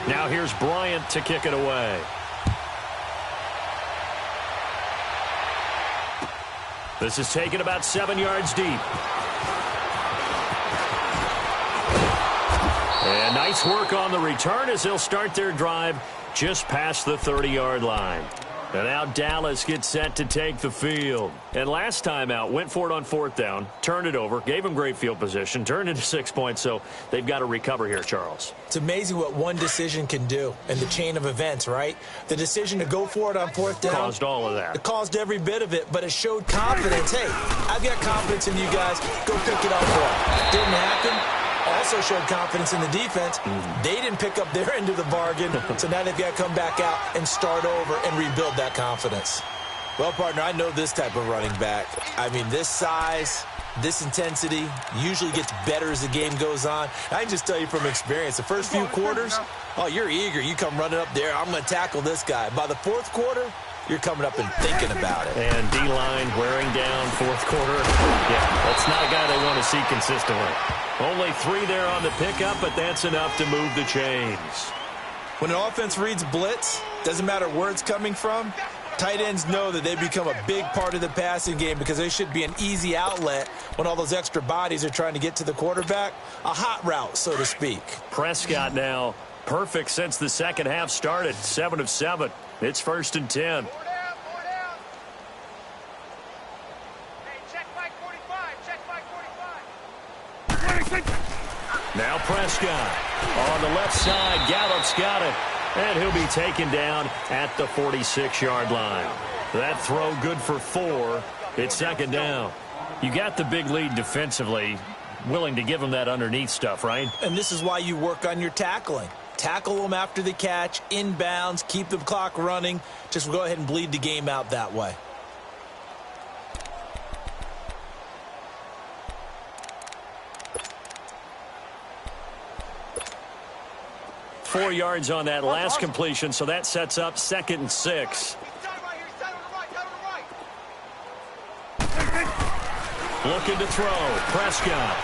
Now here's Bryant to kick it away. This is taken about 7 yards deep. And nice work on the return as they'll start their drive just past the 30-yard line. And now Dallas gets set to take the field. And last time out, went for it on 4th down, turned it over, gave them great field position, turned into 6 points, so they've got to recover here, Charles. It's amazing what one decision can do in the chain of events, right? The decision to go for it on 4th down. Caused all of that. It caused every bit of it, but it showed confidence. Hey, I've got confidence in you guys. Go pick it up for it. Didn't happen. Also showed confidence in the defense. They didn't pick up their end of the bargain, so now they've got to come back out and start over and rebuild that confidence. Well, partner, I know this type of running back. I mean, this size, this intensity usually gets better as the game goes on. I can just tell you from experience, the first few quarters, oh, you're eager. You come running up there, I'm going to tackle this guy. By the 4th quarter, you're coming up and thinking about it. And D-line wearing down 4th quarter. Yeah, that's not a guy they want to see consistently. Only 3 there on the pickup, but that's enough to move the chains. When an offense reads blitz, doesn't matter where it's coming from, tight ends know that they become a big part of the passing game because they should be an easy outlet when all those extra bodies are trying to get to the quarterback. A hot route, so to speak. Prescott now perfect since the second half started. 7 of 7. It's 1st and 10. Now Prescott on the left side. Gallup's got it. And he'll be taken down at the 46-yard line. That throw good for 4. It's 2nd down. You got the big lead defensively. Willing to give them that underneath stuff, right? And this is why you work on your tackling. Tackle them after the catch, inbounds, keep the clock running. Just go ahead and bleed the game out that way. Four yards on that last completion, so that sets up 2nd and 6. Looking to throw. Prescott.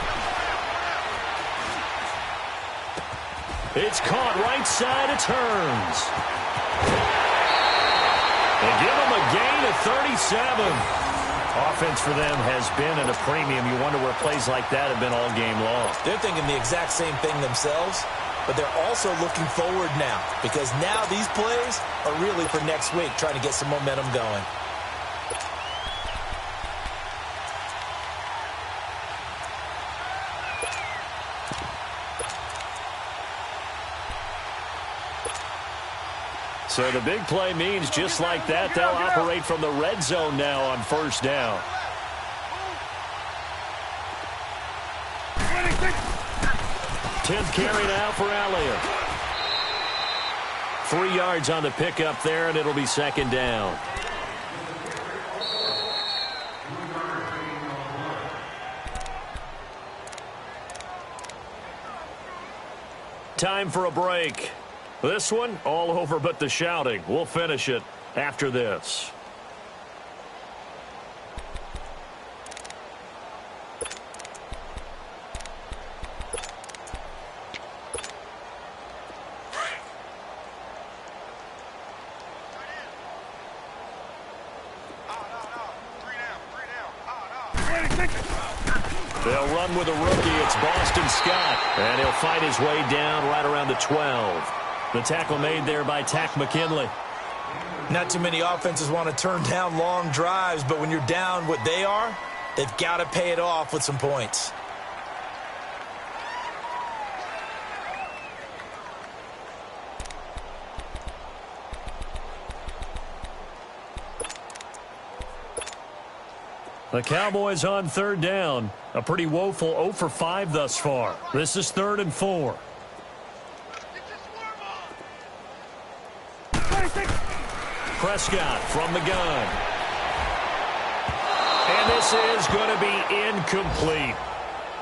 It's caught right side of turns. They give him a gain of 37. Offense for them has been at a premium. You wonder where plays like that have been all game long. They're thinking the exact same thing themselves, but they're also looking forward now because now these plays are really for next week, trying to get some momentum going. So the big play means just like that, they'll operate from the red zone now on 1st down. Tenth carry now for Elliott. 3 yards on the pickup there, and it'll be 2nd down. Time for a break. This one, all over but the shouting. We'll finish it after this. They'll run with a rookie. It's Boston Scott. And he'll fight his way down right around the 12. The tackle made there by Tack McKinley. Not too many offenses want to turn down long drives, but when you're down what they are, they've got to pay it off with some points. The Cowboys on third down. A pretty woeful 0 for 5 thus far. This is 3rd and 4. Prescott from the gun. And this is going to be incomplete.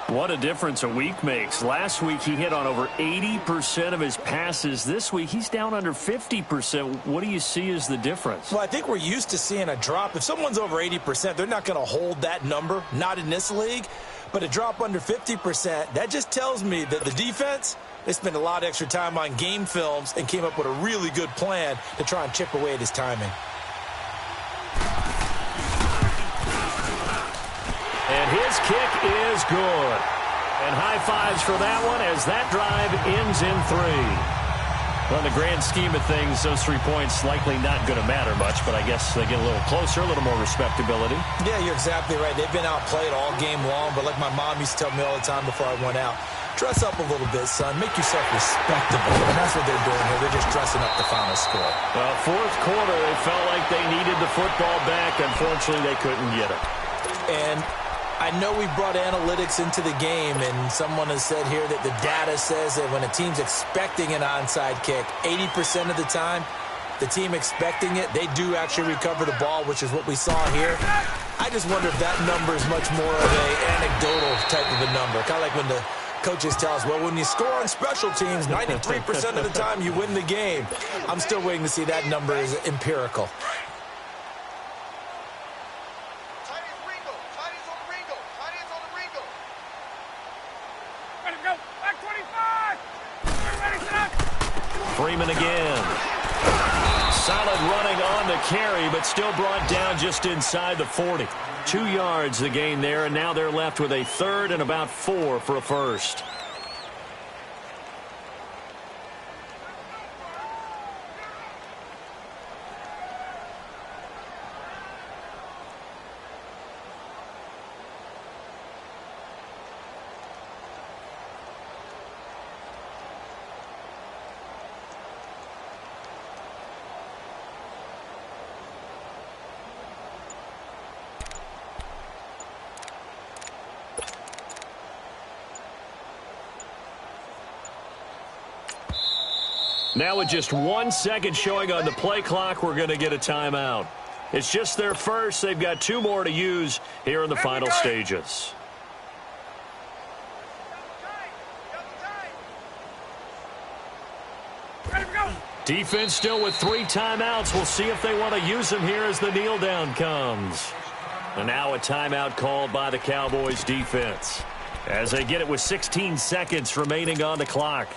What a difference a week makes. Last week he hit on over 80% of his passes. This week he's down under 50%. What do you see as the difference? Well, I think we're used to seeing a drop. If someone's over 80%, they're not going to hold that number, not in this league. But a drop under 50%, that just tells me that the defense, they spent a lot of extra time on game films and came up with a really good plan to try and chip away at his timing. And his kick is good. And high fives for that one as that drive ends in 3. On the grand scheme of things, those 3 points likely not going to matter much, but I guess they get a little closer, a little more respectability. Yeah, you're exactly right. They've been outplayed all game long, but like my mom used to tell me all the time before I went out, dress up a little bit, son. Make yourself respectable. And that's what they're doing here. They're just dressing up the final score. Well, 4th quarter, they felt like they needed the football back. Unfortunately, they couldn't get it. And I know we brought analytics into the game, and someone has said here that the data says that when a team's expecting an onside kick, 80% of the time, the team expecting it, they do actually recover the ball, which is what we saw here. I just wonder if that number is much more of an anecdotal type of a number. Kind of like when the coaches tell us, well, when you score on special teams, 93% of the time you win the game. I'm still waiting to see that number is empirical. Freeman again. Solid running on the carry, but still brought down just inside the 40. 2 yards the gain there, and now they're left with a 3rd and about 4 for a first. Now with just 1 second showing on the play clock, we're going to get a timeout. It's just their first. They've got 2 more to use here in the final stages. Defense still with 3 timeouts. We'll see if they want to use them here as the kneel down comes. And now a timeout called by the Cowboys defense as they get it with 16 seconds remaining on the clock.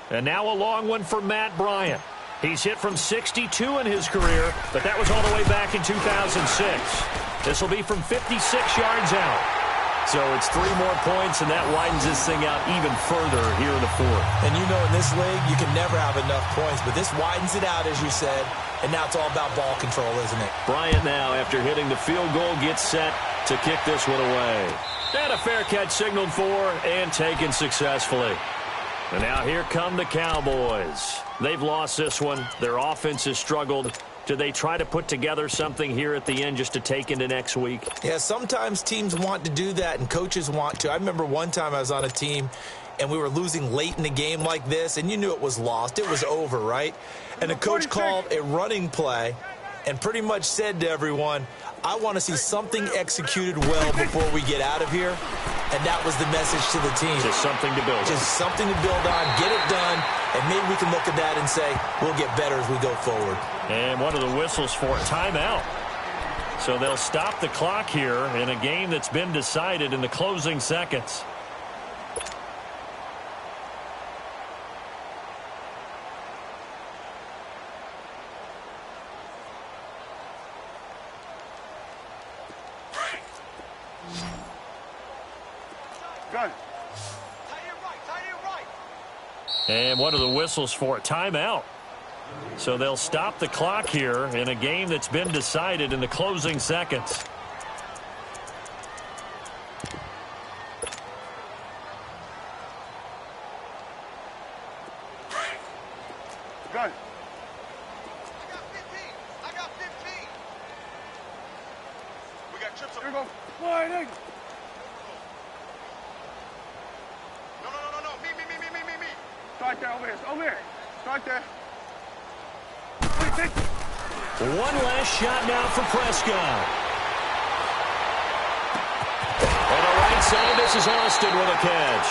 And now a long one for Matt Bryant. He's hit from 62 in his career, but that was all the way back in 2006. This will be from 56 yards out. So it's 3 more points, and that widens this thing out even further here in the 4th. And you know in this league, you can never have enough points, but this widens it out, as you said, and now it's all about ball control, isn't it? Bryant now, after hitting the field goal, gets set to kick this one away. And a fair catch signaled for and taken successfully. And now here come the Cowboys. They've lost this one. Their offense has struggled. Do they try to put together something here at the end just to take into next week? Yeah, sometimes teams want to do that and coaches want to. I remember one time I was on a team and we were losing late in the game like this, and you knew it was lost. It was over, right? And the coach called a running play and pretty much said to everyone, I want to see something executed well before we get out of here. And that was the message to the team. Just something to build on. Just something to build on, get it done, and maybe we can look at that and say, we'll get better as we go forward. And one of the whistles for a timeout. So they'll stop the clock here in a game that's been decided in the closing seconds. Good. And what are the whistles for? Timeout. So they'll stop the clock here in a game that's been decided in the closing seconds. Good. I got 15. We got trips. Here we go. Sliding. No. Me. Strike there, over here. Strike there. One last shot now for Prescott. On the right side, this is Austin with a catch.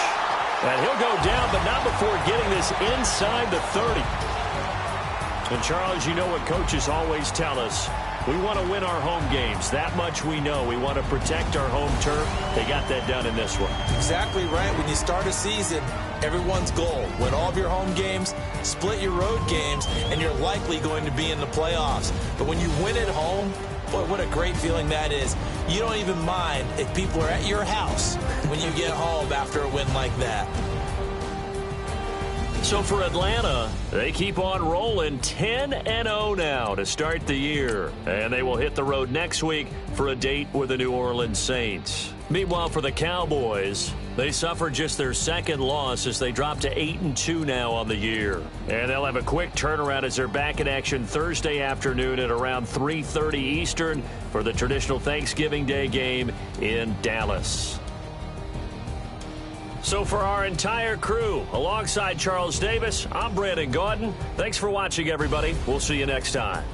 And he'll go down, but not before getting this inside the 30. And, Charles, you know what coaches always tell us. We want to win our home games. That much we know. We want to protect our home turf. They got that done in this one. Exactly right. When you start a season, everyone's goal, win all of your home games, split your road games, and you're likely going to be in the playoffs. But when you win at home, boy, what a great feeling that is. You don't even mind if people are at your house when you get home after a win like that. So for Atlanta, they keep on rolling 10-0 now to start the year. And they will hit the road next week for a date with the New Orleans Saints. Meanwhile, for the Cowboys, they suffered just their second loss as they drop to 8-2 now on the year. And they'll have a quick turnaround as they're back in action Thursday afternoon at around 3:30 Eastern for the traditional Thanksgiving Day game in Dallas. So for our entire crew, alongside Charles Davis, I'm Brandon Gaudin. Thanks for watching, everybody. We'll see you next time.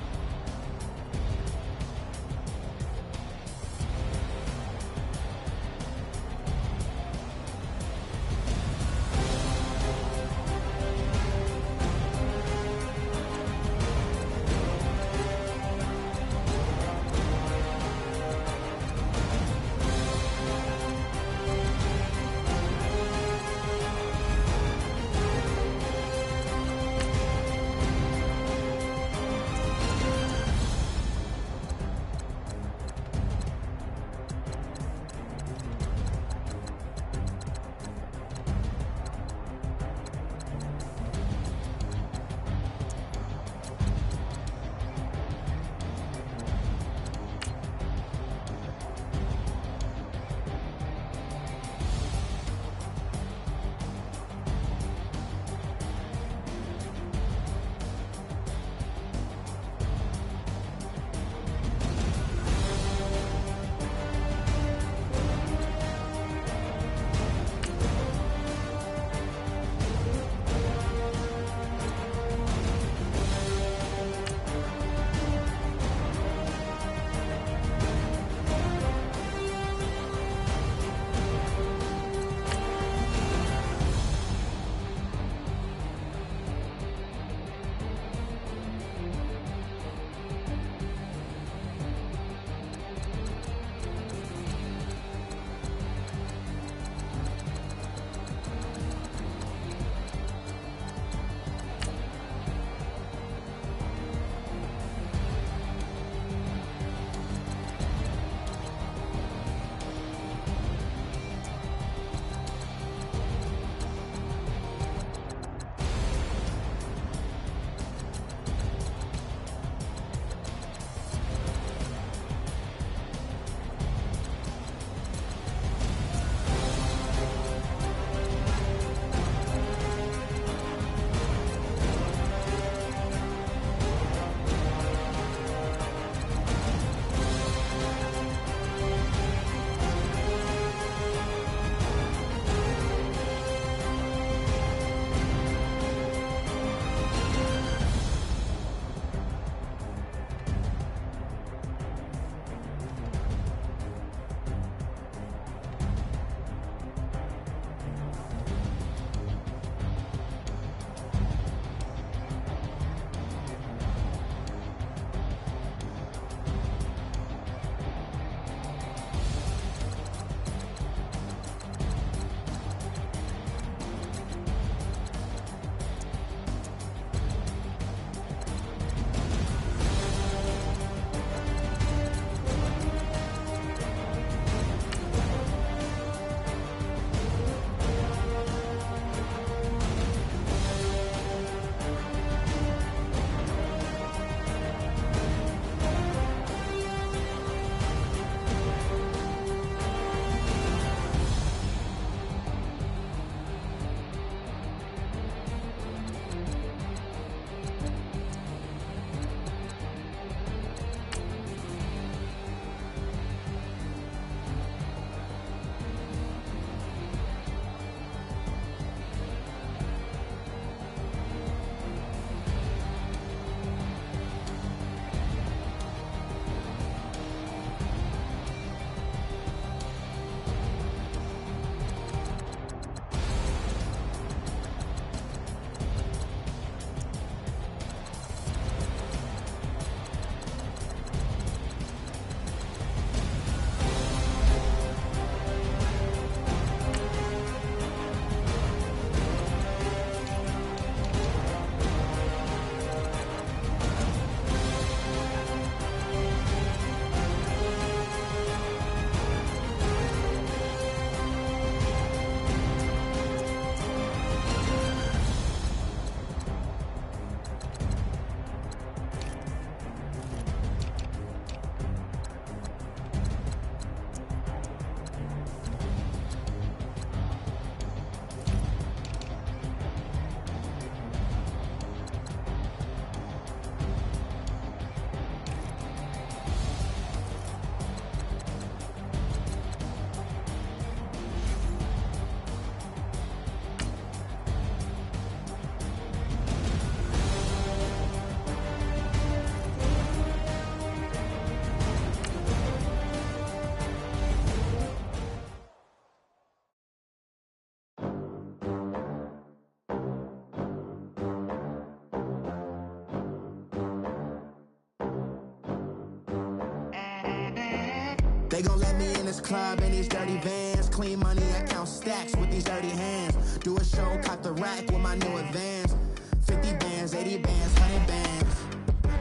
They gon' let me in this club in these dirty vans. Clean money, I count stacks with these dirty hands. Do a show, cop the rack with my new advance. 50 bands, 80 bands, 100 bands.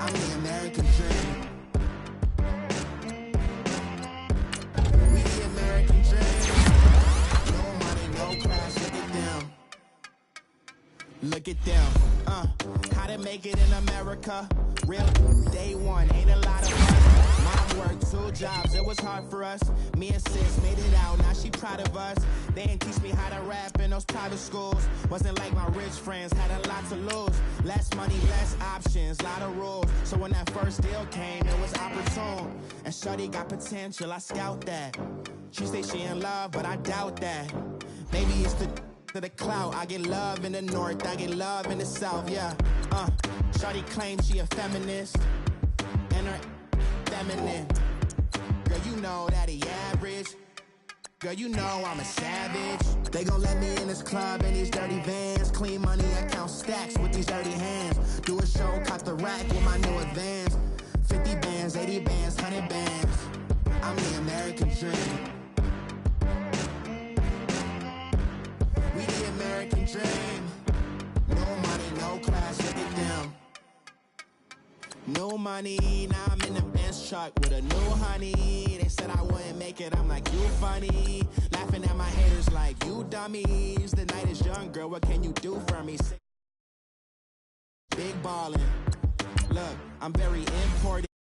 I'm the American dream. We the American dream. No money, no class, look at them. Look at them, how to make it in America. Real day one, ain't a lot of us. Mom worked 2 jobs, it was hard for us. Me and sis made it out, now she proud of us. They ain't teach me how to rap in those private schools. Wasn't like my rich friends, had a lot to lose. Less money, less options, lot of rules. So when that first deal came, it was opportune. And shorty got potential, I scout that. She say she in love, but I doubt that. Maybe it's to the clout. I get love in the north, I get love in the south, yeah. Shorty claims she a feminist, and her feminine. Girl, you know that he average. Girl, you know I'm a savage. They gon' let me in this club in these dirty vans. Clean money, I count stacks with these dirty hands. Do a show, cop the rack with my new advance. 50 bands, 80 bands, 100 bands. I'm the American dream. We the American dream. No money, no class, look at them. No money, now I'm in the Benz truck with a new honey. They said I wouldn't make it, I'm like, you funny. Laughing at my haters like, you dummies. The night is young, girl, what can you do for me? Big ballin'. Look, I'm very important.